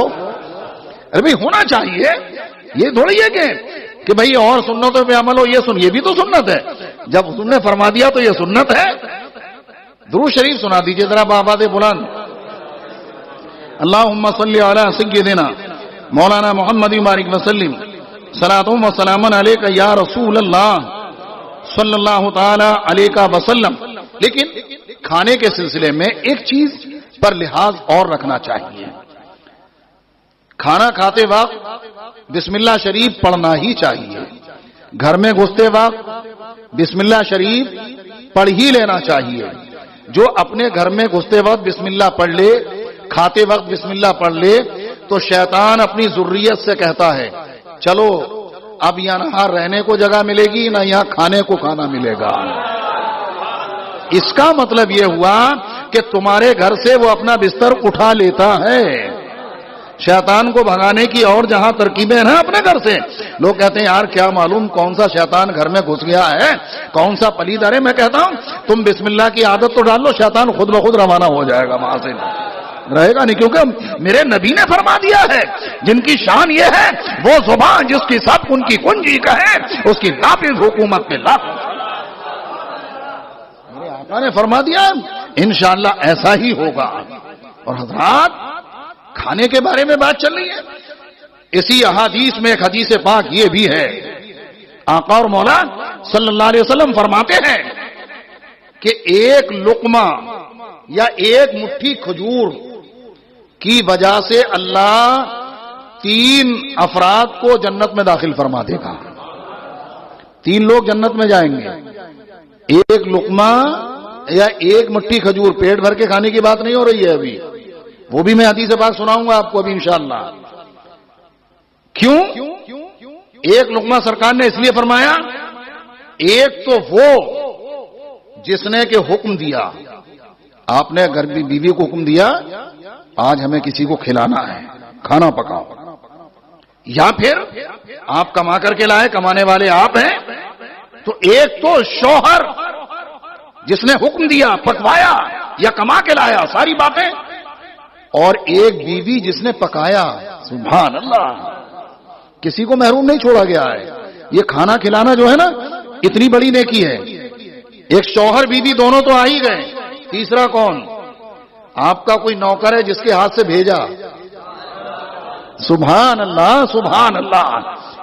ارے بھائی ہونا چاہیے. یہ تھوڑی ہے کہ بھائی اور سنتوں پہ عمل ہو، یہ بھی تو سنت ہے. جب حضور نے فرما دیا تو یہ سنت ہے. درود شریف سنا دیجئے ذرا بآواز بلند. اللہم صلی علی سیدنا مولانا محمد مبارک وسلم صلاۃ و سلام علیک یا رسول اللہ صلی اللہ تعالی علیہ وسلم. لیکن کھانے کے سلسلے میں ایک چیز پر لحاظ اور رکھنا چاہیے. کھانا کھاتے وقت بسم اللہ شریف پڑھنا ہی چاہیے. گھر میں گھستے وقت بسم اللہ شریف پڑھ ہی لینا چاہیے. جو اپنے گھر میں گھستے وقت بسم اللہ پڑھ لے، کھاتے وقت بسم اللہ پڑھ لے، تو شیطان اپنی ذریت سے کہتا ہے چلو اب یہاں رہنے کو جگہ ملے گی نہ یہاں کھانے کو کھانا ملے گا. اس کا مطلب یہ ہوا کہ تمہارے گھر سے وہ اپنا بستر اٹھا لیتا ہے. شیطان کو بھگانے کی اور جہاں ترکیبیں ہیں اپنے گھر سے، لوگ کہتے ہیں یار کیا معلوم کون سا شیطان گھر میں گھس گیا ہے، کون سا پلید. ارے میں کہتا ہوں تم بسم اللہ کی عادت تو ڈال لو، شیطان خود بخود روانہ ہو جائے گا، وہاں سے رہے گا نہیں. کیونکہ میرے نبی نے فرما دیا ہے جن کی شان یہ ہے وہ زبان جس کی سب ان کی کنجی کا ہے اس کی نافذ حکومت پہ لاکھ. میرے آقا نے فرما دیا انشاءاللہ ایسا ہی ہوگا. اور حضرات کھانے کے بارے میں بات چل رہی ہے، اسی احادیث میں ایک حدیث پاک یہ بھی ہے. آقا اور مولا صلی اللہ علیہ وسلم فرماتے ہیں کہ ایک لقمہ یا ایک مٹھی کھجور کی وجہ سے اللہ 3 افراد کو جنت میں داخل فرما دے گا. 3 لوگ جنت میں جائیں گے. ایک لقمہ یا ایک مٹھی کھجور، پیٹ بھر کے کھانے کی بات نہیں ہو رہی ہے ابھی، وہ بھی میں حدیث پاک سناؤں گا آپ کو ابھی انشاءاللہ. کیوں؟ ایک لقمہ سرکار نے اس لیے فرمایا، ایک تو وہ جس نے کہ حکم دیا، آپ نے گھر کی بیوی کو حکم دیا آج ہمیں کسی کو کھلانا ہے، کھانا پکاؤ، یا پھر آپ کما کر کے لائے، کمانے والے آپ ہیں. تو ایک تو شوہر جس نے حکم دیا، پکوایا یا کما کے لایا، ساری باتیں، اور ایک بیوی جس نے پکایا. سبحان اللہ، کسی کو محروم نہیں چھوڑا گیا ہے. یہ کھانا کھلانا جو ہے نا اتنی بڑی نیکی ہے. ایک شوہر بیوی دونوں تو آ ہی گئے، تیسرا کون؟ آپ کا کوئی نوکر ہے جس کے ہاتھ سے بھیجا. سبحان اللہ سبحان اللہ.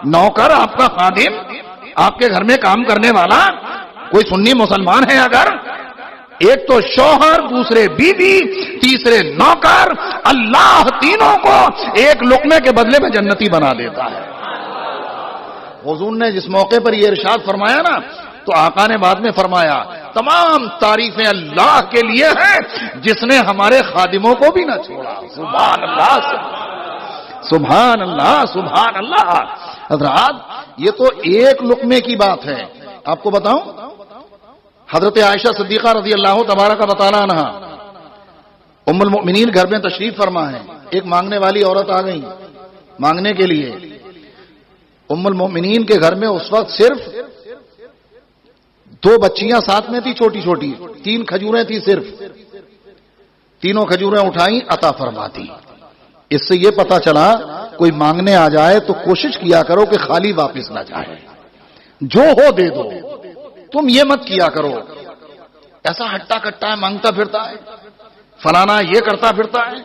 نوکر، آپ کا خادم، آپ کے گھر میں کام کرنے والا کوئی سنی مسلمان ہے اگر، ایک تو شوہر، دوسرے بیوی، تیسرے نوکر، اللہ تینوں کو ایک لقمے کے بدلے میں جنتی بنا دیتا ہے. حضور نے جس موقع پر یہ ارشاد فرمایا نا، تو آقا نے بعد میں فرمایا تمام تعریفیں اللہ کے لیے ہیں جس نے ہمارے خادموں کو بھی نہ چھوڑا. سبحان اللہ سبحان اللہ سبحان اللہ. حضرات یہ تو ایک لقمے کی بات ہے. آپ کو بتاؤں، حضرت عائشہ صدیقہ رضی اللہ تبارک و تعالی عنہا ام المؤمنین گھر میں تشریف فرما ہے. ایک مانگنے والی عورت آ گئی مانگنے کے لیے. ام المؤمنین کے گھر میں اس وقت صرف 2 بچیاں ساتھ میں تھی، چھوٹی چھوٹی، 3 کھجوریں تھی صرف. تینوں کھجوریں اٹھائیں، عطا فرماتی. اس سے یہ پتا چلا کوئی مانگنے آ جائے تو کوشش کیا کرو کہ خالی واپس نہ جائے، جو ہو دے دو. تم یہ مت کیا کرو ایسا ہٹا کٹا ہے، مانگتا پھرتا ہے، فلانا یہ کرتا پھرتا ہے.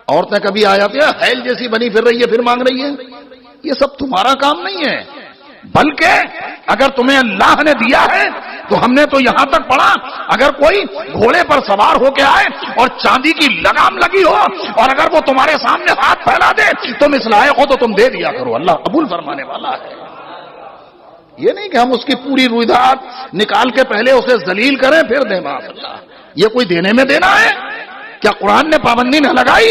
عورتیں کبھی آ جاتی ہیں حیل جیسی بنی پھر رہی ہے، پھر مانگ رہی ہے. یہ سب تمہارا کام نہیں ہے، بلکہ اگر تمہیں اللہ نے دیا ہے تو ہم نے تو یہاں تک پڑھا، اگر کوئی گھوڑے پر سوار ہو کے آئے اور چاندی کی لگام لگی ہو اور اگر وہ تمہارے سامنے ہاتھ پھیلا دے تم اس لائق ہو تو تم دے دیا کرو، اللہ قبول فرمانے والا ہے. یہ نہیں کہ ہم اس کی پوری رویداد نکال کے پہلے اسے ذلیل کریں پھر دیں. معاذ اللہ، یہ کوئی دینے میں دینا ہے؟ کیا قرآن نے پابندی نہ لگائی؟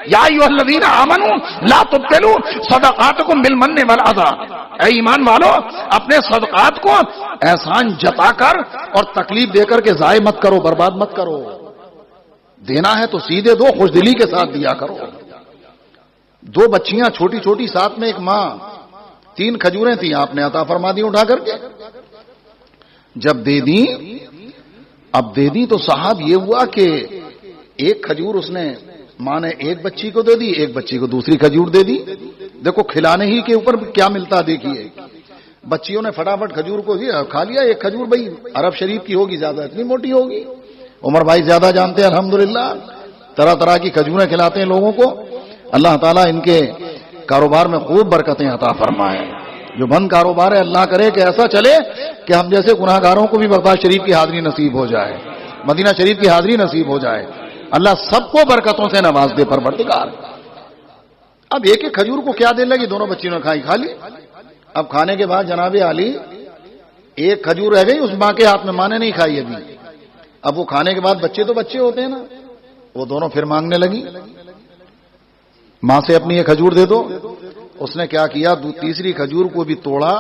یا ایھا الذین آمنوا لا تبطلوا صدقاتکم بالمن والعطا. اے ایمان والو، اپنے صدقات کو احسان جتا کر اور تکلیف دے کر کے ضائع مت کرو، برباد مت کرو. دینا ہے تو سیدھے دو، خوش دلی کے ساتھ دیا کرو. 2 بچیاں چھوٹی چھوٹی، ساتھ میں ایک ماں، 3 کھجوریں تھیں، آپ نے عطا فرما دی اٹھا کر کے. جب دے دی، اب دے دی تو صاحب یہ ہوا کہ ایک کھجور اس نے، ماں نے ایک بچی کو دے دی، ایک بچی کو دوسری کھجور دے دی. دیکھو کھلانے ہی کے اوپر کیا ملتا دیکھیے. بچیوں نے فٹافٹ کھجور کو کھا لیا. ایک کھجور بھائی عرب شریف کی ہوگی، زیادہ اتنی موٹی ہوگی. عمر بھائی زیادہ جانتے ہیں الحمدللہ، طرح طرح کی کھجوریں کھلاتے ہیں لوگوں کو. اللہ تعالیٰ ان کے کاروبار میں خوب برکتیں عطا فرمائے. جو بند کاروبار ہے اللہ کرے کہ ایسا چلے کہ ہم جیسے گناہ گاروں کو بھی بغداد شریف کی حاضری نصیب ہو جائے، مدینہ شریف کی حاضری نصیب ہو جائے. اللہ سب کو برکتوں سے نواز دے پروردگار. اب ایک ایک کھجور کو کیا دین لگی، دونوں بچیوں نے کھا لی. اب کھانے کے بعد جناب علی ایک کھجور رہ گئی اس ماں کے ہاتھ میں، ماں نے نہیں کھائی ابھی. اب وہ کھانے کے بعد بچے تو بچے ہوتے ہیں نا، وہ دونوں پھر مانگنے لگی ماں سے اپنی یہ کھجور دے دو. اس نے کیا کیا، تیسری کھجور کو بھی توڑا،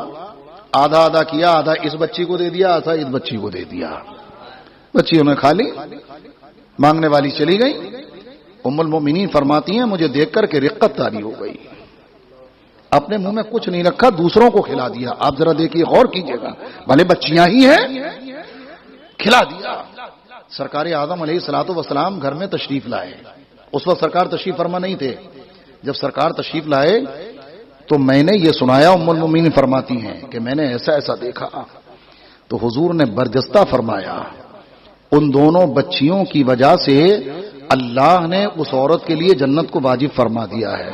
آدھا آدھا کیا، آدھا اس بچی کو دے دیا، آدھا اس بچی کو دے دیا. بچیوں نے کھا لی. مانگنے والی چلی گئی. ام المؤمنین فرماتی ہیں مجھے دیکھ کر کے رقت طاری ہو گئی. اپنے منہ میں کچھ نہیں رکھا، دوسروں کو کھلا دیا. آپ ذرا دیکھیے، غور کیجیے گا، بھلے بچیاں ہی ہیں، کھلا دیا. سرکار اعظم علیہ الصلوۃ والسلام گھر میں تشریف لائے. اس وقت سرکار تشریف فرما نہیں تھے. جب سرکار تشریف لائے تو میں نے یہ سنایا. ام المؤمنین فرماتی ہیں کہ میں نے ایسا ایسا دیکھا. تو حضور نے برجستہ فرمایا ان دونوں بچیوں کی وجہ سے اللہ نے اس عورت کے لیے جنت کو واجب فرما دیا ہے.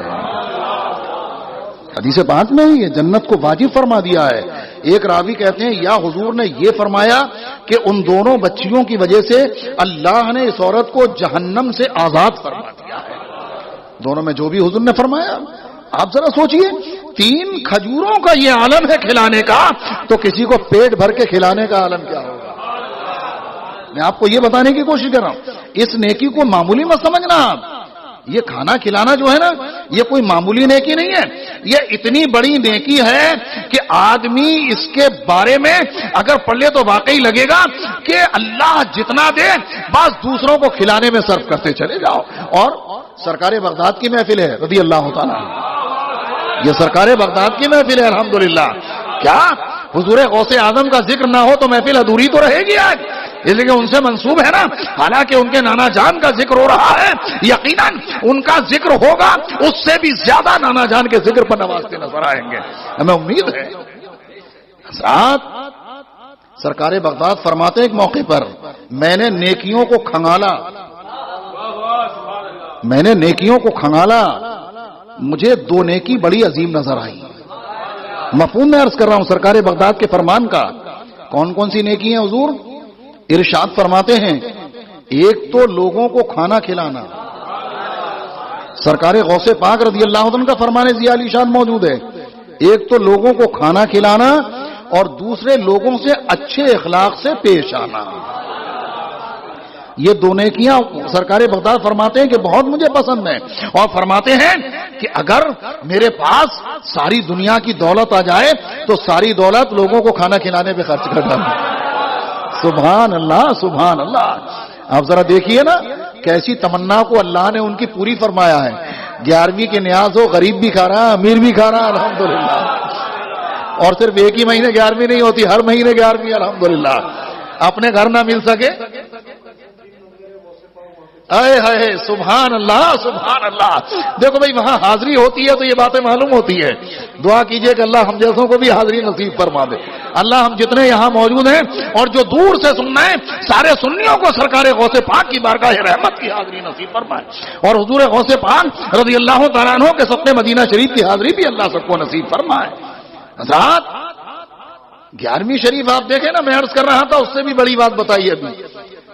حدیث پاک میں یہ جنت کو واجب فرما دیا ہے ایک راوی کہتے ہیں یا حضور نے یہ فرمایا کہ ان دونوں بچیوں کی وجہ سے اللہ نے اس عورت کو جہنم سے آزاد فرما دیا ہے. دونوں میں جو بھی حضور نے فرمایا. آپ ذرا سوچئے 3 کھجوروں کا یہ عالم ہے کھلانے کا, تو کسی کو پیٹ بھر کے کھلانے کا عالم کیا ہوگا. میں آپ کو یہ بتانے کی کوشش کر رہا ہوں, اس نیکی کو معمولی مت سمجھنا. آپ یہ کھانا کھلانا جو ہے نا, یہ کوئی معمولی نیکی نہیں ہے. یہ اتنی بڑی نیکی ہے کہ آدمی اس کے بارے میں اگر پڑھ لے تو واقعی لگے گا کہ اللہ جتنا دے بس دوسروں کو کھلانے میں صرف کرتے چلے جاؤ. اور سرکار بغداد کی محفل ہے رضی اللہ تعالیٰ, یہ سرکار بغداد کی محفل ہے الحمدللہ. کیا حضور غوث اعظم کا ذکر نہ ہو تو محفل ادھوری تو رہے گی آج, اس لیے کہ ان سے منسوب ہے نا. حالانکہ ان کے نانا جان کا ذکر ہو رہا ہے, یقیناً ان کا ذکر ہوگا اس سے بھی زیادہ نانا جان کے ذکر پر نوازتے نظر آئیں گے, ہمیں امید ہے. حضرات سرکار بغداد فرماتے ہیں ایک موقع پر, میں نے نیکیوں کو کھنگالا, میں نے نیکیوں کو کھنگالا, مجھے 2 نیکی بڑی عظیم نظر آئی. مفہوم میں عرض کر رہا ہوں سرکار بغداد کے فرمان کا. کون کون سی نیکی ہیں حضور؟ ارشاد فرماتے ہیں ایک تو لوگوں کو کھانا کھلانا, سرکار غوث پاک رضی اللہ عنہ کا فرمان ضیاء علی شان موجود ہے. ایک تو لوگوں کو کھانا کھلانا اور دوسرے لوگوں سے اچھے اخلاق سے پیش آنا. یہ 2 نیکیاں سرکار بغداد فرماتے ہیں کہ بہت مجھے پسند ہیں, اور فرماتے ہیں کہ اگر میرے پاس ساری دنیا کی دولت آ جائے تو ساری دولت لوگوں کو کھانا کھلانے پہ خرچ کر ڈالوں. سبحان اللہ سبحان اللہ. آپ ذرا دیکھیے نا کیسی تمنا کو اللہ نے ان کی پوری فرمایا ہے. 11ویں کے نیاز ہو, غریب بھی کھا رہا, امیر بھی کھا رہا الحمدللہ. اور صرف ایک ہی مہینے 11ویں نہیں ہوتی, ہر مہینے 11ویں الحمدللہ. اپنے گھر نہ مل سکے, اے ہے سبحان اللہ سبحان اللہ. دیکھو بھائی وہاں حاضری ہوتی ہے تو یہ باتیں معلوم ہوتی ہے. دعا کیجئے کہ اللہ ہم جیسوں کو بھی حاضری نصیب فرما دے. اللہ ہم جتنے یہاں موجود ہیں اور جو دور سے سننا ہے سارے سنیوں کو سرکار غوث پاک کی بارگاہ رحمت کی حاضری نصیب فرمائے, اور حضور غوث پاک رضی اللہ تعالیٰ عنہ کے سپنے مدینہ شریف کی حاضری بھی اللہ سب کو نصیب فرمائے. حضرات 11ویں شریف آپ دیکھیں نا, میں عرض کر رہا تھا اس سے بھی بڑی بات بتائیے. ابھی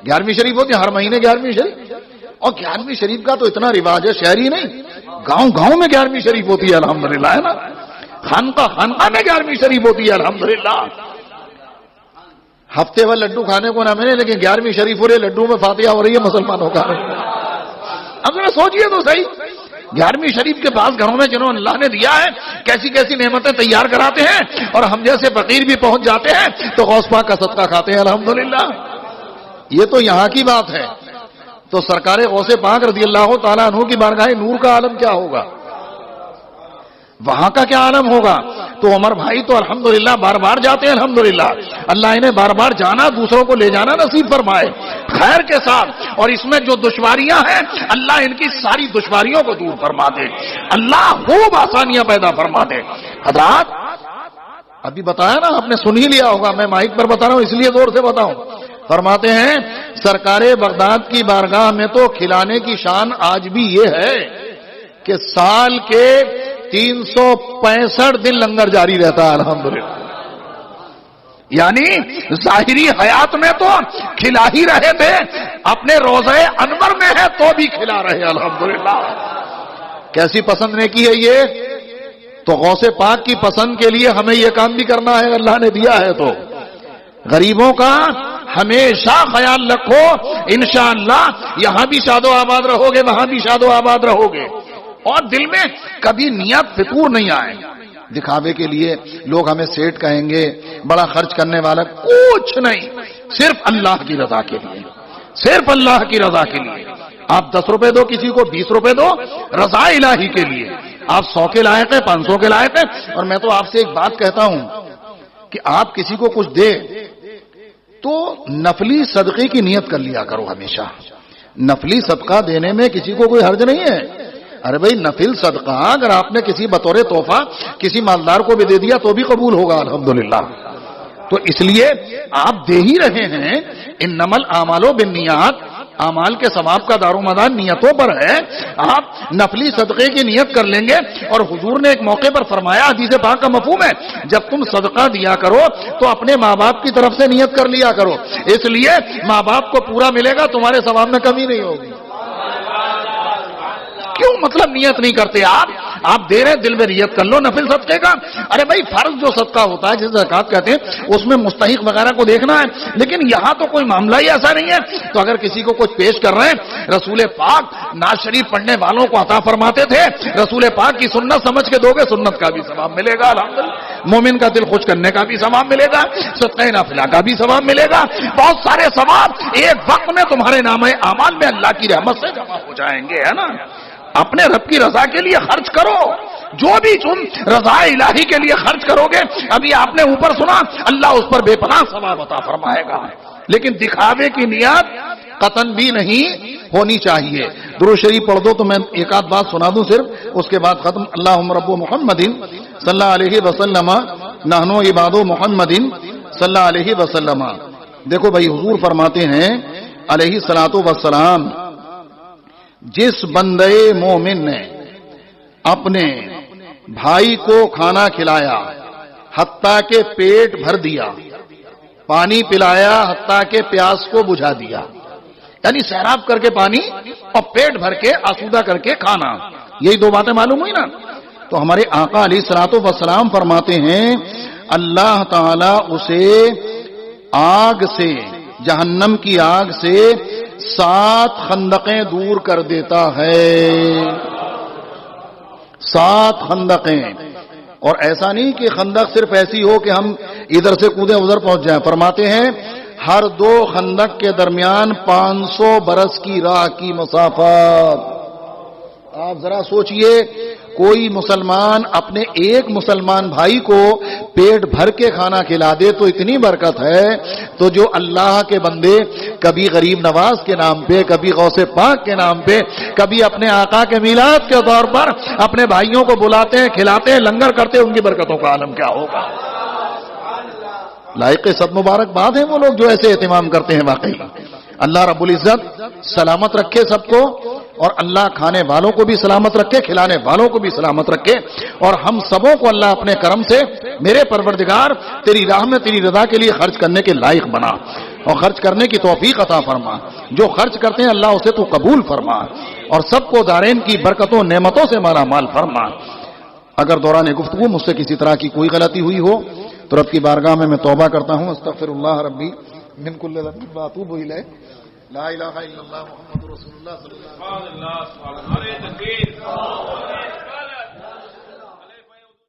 11ویں شریف ہوتی ہے, ہر مہینے 11ویں شریف, اور 11ویں شریف کا تو اتنا رواج ہے, شہری نہیں گاؤں گاؤں میں 11ویں شریف ہوتی ہے الحمدللہ, ہے نا. خانقاہ میں 11ویں شریف ہوتی ہے الحمدللہ. ہفتے بھر لڈو کھانے کو نہ ملے لیکن 11ویں شریف ہو رہی ہے, لڈو میں فاتحہ ہو رہی ہے مسلمانوں کا. اب ذرا سوچئے تو صحیح, 11ویں شریف کے پاس گھروں میں جنہوں اللہ نے دیا ہے کیسی کیسی نعمتیں تیار کراتے ہیں, اور ہم جیسے فقیر بھی پہنچ جاتے ہیں تو غوث پاک کا صدقہ کھاتے ہیں الحمدللہ. یہ تو یہاں کی بات ہے. تو سرکار غوث پاک رضی اللہ تعالیٰ عنہ کی بارگاہ نور کا عالم کیا ہوگا, وہاں کا کیا عالم ہوگا. تو عمر بھائی تو الحمدللہ بار بار جاتے ہیں الحمدللہ. اللہ انہیں بار بار جانا, دوسروں کو لے جانا نصیب فرمائے خیر کے ساتھ. اور اس میں جو دشواریاں ہیں اللہ ان کی ساری دشواریوں کو دور فرما دے, اللہ خوب آسانیاں پیدا فرما دے. حضرات ابھی بتایا نا, آپ نے سن ہی لیا ہوگا, میں مائک پر بتا رہا ہوں اس لیے زور سے بتاؤں. فرماتے ہیں سرکار بغداد کی بارگاہ میں تو کھلانے کی شان آج بھی یہ ہے کہ سال کے 365 دن لنگر جاری رہتا ہے الحمدللہ. یعنی ظاہری حیات میں تو کھلا ہی رہے تھے, اپنے روزہ انور میں ہے تو بھی کھلا رہے الحمدللہ. کیسی پسند نے کی ہے یہ, تو غوث پاک کی پسند کے لیے ہمیں یہ کام بھی کرنا ہے, اللہ نے دیا ہے تو. غریبوں کا ہمیشہ خیال رکھو, انشاءاللہ یہاں بھی شاد و آباد رہو گے, وہاں بھی شاد و آباد رہو گے. اور دل میں کبھی نیت فطور نہیں آئے دکھاوے کے لیے, لوگ ہمیں سیٹ کہیں گے, بڑا خرچ کرنے والا, کچھ نہیں, صرف اللہ کی رضا کے لیے, صرف اللہ کی رضا کے لیے. آپ 10 روپے دو کسی کو, 20 روپے دو, رضا الہی کے لیے. آپ 100 کے لائق ہیں, 500 کے لائق ہیں. اور میں تو آپ سے ایک بات کہتا ہوں کہ آپ کسی کو کچھ دے تو نفلی صدقے کی نیت کر لیا کرو ہمیشہ. نفلی صدقہ دینے میں کسی کو کوئی حرج نہیں ہے. ارے بھائی نفل صدقہ اگر آپ نے کسی بطور تحفہ کسی مالدار کو بھی دے دیا تو بھی قبول ہوگا الحمدللہ. تو اس لیے آپ دے ہی رہے ہیں, انما الاعمال بالنیات, اعمال کے ثواب کا دار و مدار نیتوں پر ہے. آپ نفلی صدقے کی نیت کر لیں گے. اور حضور نے ایک موقع پر فرمایا, حدیث پاک کا مفہوم ہے, جب تم صدقہ دیا کرو تو اپنے ماں باپ کی طرف سے نیت کر لیا کرو, اس لیے ماں باپ کو پورا ملے گا, تمہارے ثواب میں کمی نہیں ہوگی. کیوں مطلب نیت نہیں کرتے آپ دے رہے, دل میں نیت کر لو نفل صدقے کا. ارے بھائی فرض جو صدقہ ہوتا ہے جسے زکات کہتے ہیں اس میں مستحق وغیرہ کو دیکھنا ہے, لیکن یہاں تو کوئی معاملہ ہی ایسا نہیں ہے. تو اگر کسی کو کچھ پیش کر رہے ہیں, رسول پاک ناز شریف پڑھنے والوں کو عطا فرماتے تھے, رسول پاک کی سنت سمجھ کے دو گے, سنت کا بھی ثواب ملے گا الحمدللہ, مومن کا دل خوش کرنے کا بھی ثواب ملے گا, صدقہ نافلہ کا بھی ثواب ملے گا. بہت سارے ثواب ایک وقت میں تمہارے نامہ اعمال میں اللہ کی رحمت سے جمع ہو جائیں گے, ہے نا. اپنے رب کی رضا کے لیے خرچ کرو, جو بھی تم رضا الہی کے لیے خرچ کرو گے, ابھی آپ نے اوپر سنا, اللہ اس پر بے پناہ ثواب عطا فرمائے گا. لیکن دکھاوے کی نیت قطن بھی نہیں ہونی چاہیے. درود شریف پڑھ دو تو میں ایک آدھ بات سنا دوں صرف, اس کے بعد ختم. اللہم رب محمد صلی اللہ علیہ وسلم نحنو عباد محمد صلی اللہ علیہ وسلم. دیکھو بھائی, حضور فرماتے ہیں علیہ الصلوۃ والسلام, جس بندے مومن نے اپنے بھائی کو کھانا کھلایا حتیٰ کہ پیٹ بھر دیا, پانی پلایا حتیٰ کہ پیاس کو بجھا دیا, یعنی سیراب کر کے پانی اور پیٹ بھر کے آسودہ کر کے کھانا, یہی دو باتیں معلوم ہوئی نا. تو ہمارے آقا علیہ الصلوۃ والسلام فرماتے ہیں اللہ تعالی اسے آگ سے, جہنم کی آگ سے 7 خندقیں دور کر دیتا ہے. 7 خندقیں. اور ایسا نہیں کہ خندق صرف ایسی ہو کہ ہم ادھر سے کودیں ادھر پہنچ جائیں. فرماتے ہیں ہر 2 خندق کے درمیان 500 برس کی راہ کی مسافت. آپ ذرا سوچئے, کوئی مسلمان اپنے ایک مسلمان بھائی کو پیٹ بھر کے کھانا کھلا دے تو اتنی برکت ہے. تو جو اللہ کے بندے کبھی غریب نواز کے نام پہ, کبھی غوث پاک کے نام پہ, کبھی اپنے آقا کے میلاد کے طور پر اپنے بھائیوں کو بلاتے ہیں, کھلاتے ہیں, لنگر کرتے ہیں, ان کی برکتوں کا عالم کیا ہوگا. لائق سب مبارک بات ہے وہ لوگ جو ایسے اہتمام کرتے ہیں. واقعی اللہ رب العزت سلامت رکھے سب کو, اور اللہ کھانے والوں کو بھی سلامت رکھے, کھلانے والوں کو بھی سلامت رکھے, اور ہم سبوں کو اللہ اپنے کرم سے میرے پروردگار تیری راہ میں تیری رضا کے لیے خرچ کرنے کے لائق بنا, اور خرچ کرنے کی توفیق عطا فرما. جو خرچ کرتے ہیں اللہ اسے تو قبول فرما, اور سب کو دارین کی برکتوں نعمتوں سے مالا مال فرما. اگر دوران گفتگو مجھ سے کسی طرح کی کوئی غلطی ہوئی ہو تو رب کی بارگاہ میں توبہ کرتا ہوں. استغفر اللہ ربی من کل ذنب واتوب الیہ. لا الہ الا اللہ محمد رسول اللہ صلی اللہ علیہ وسلم.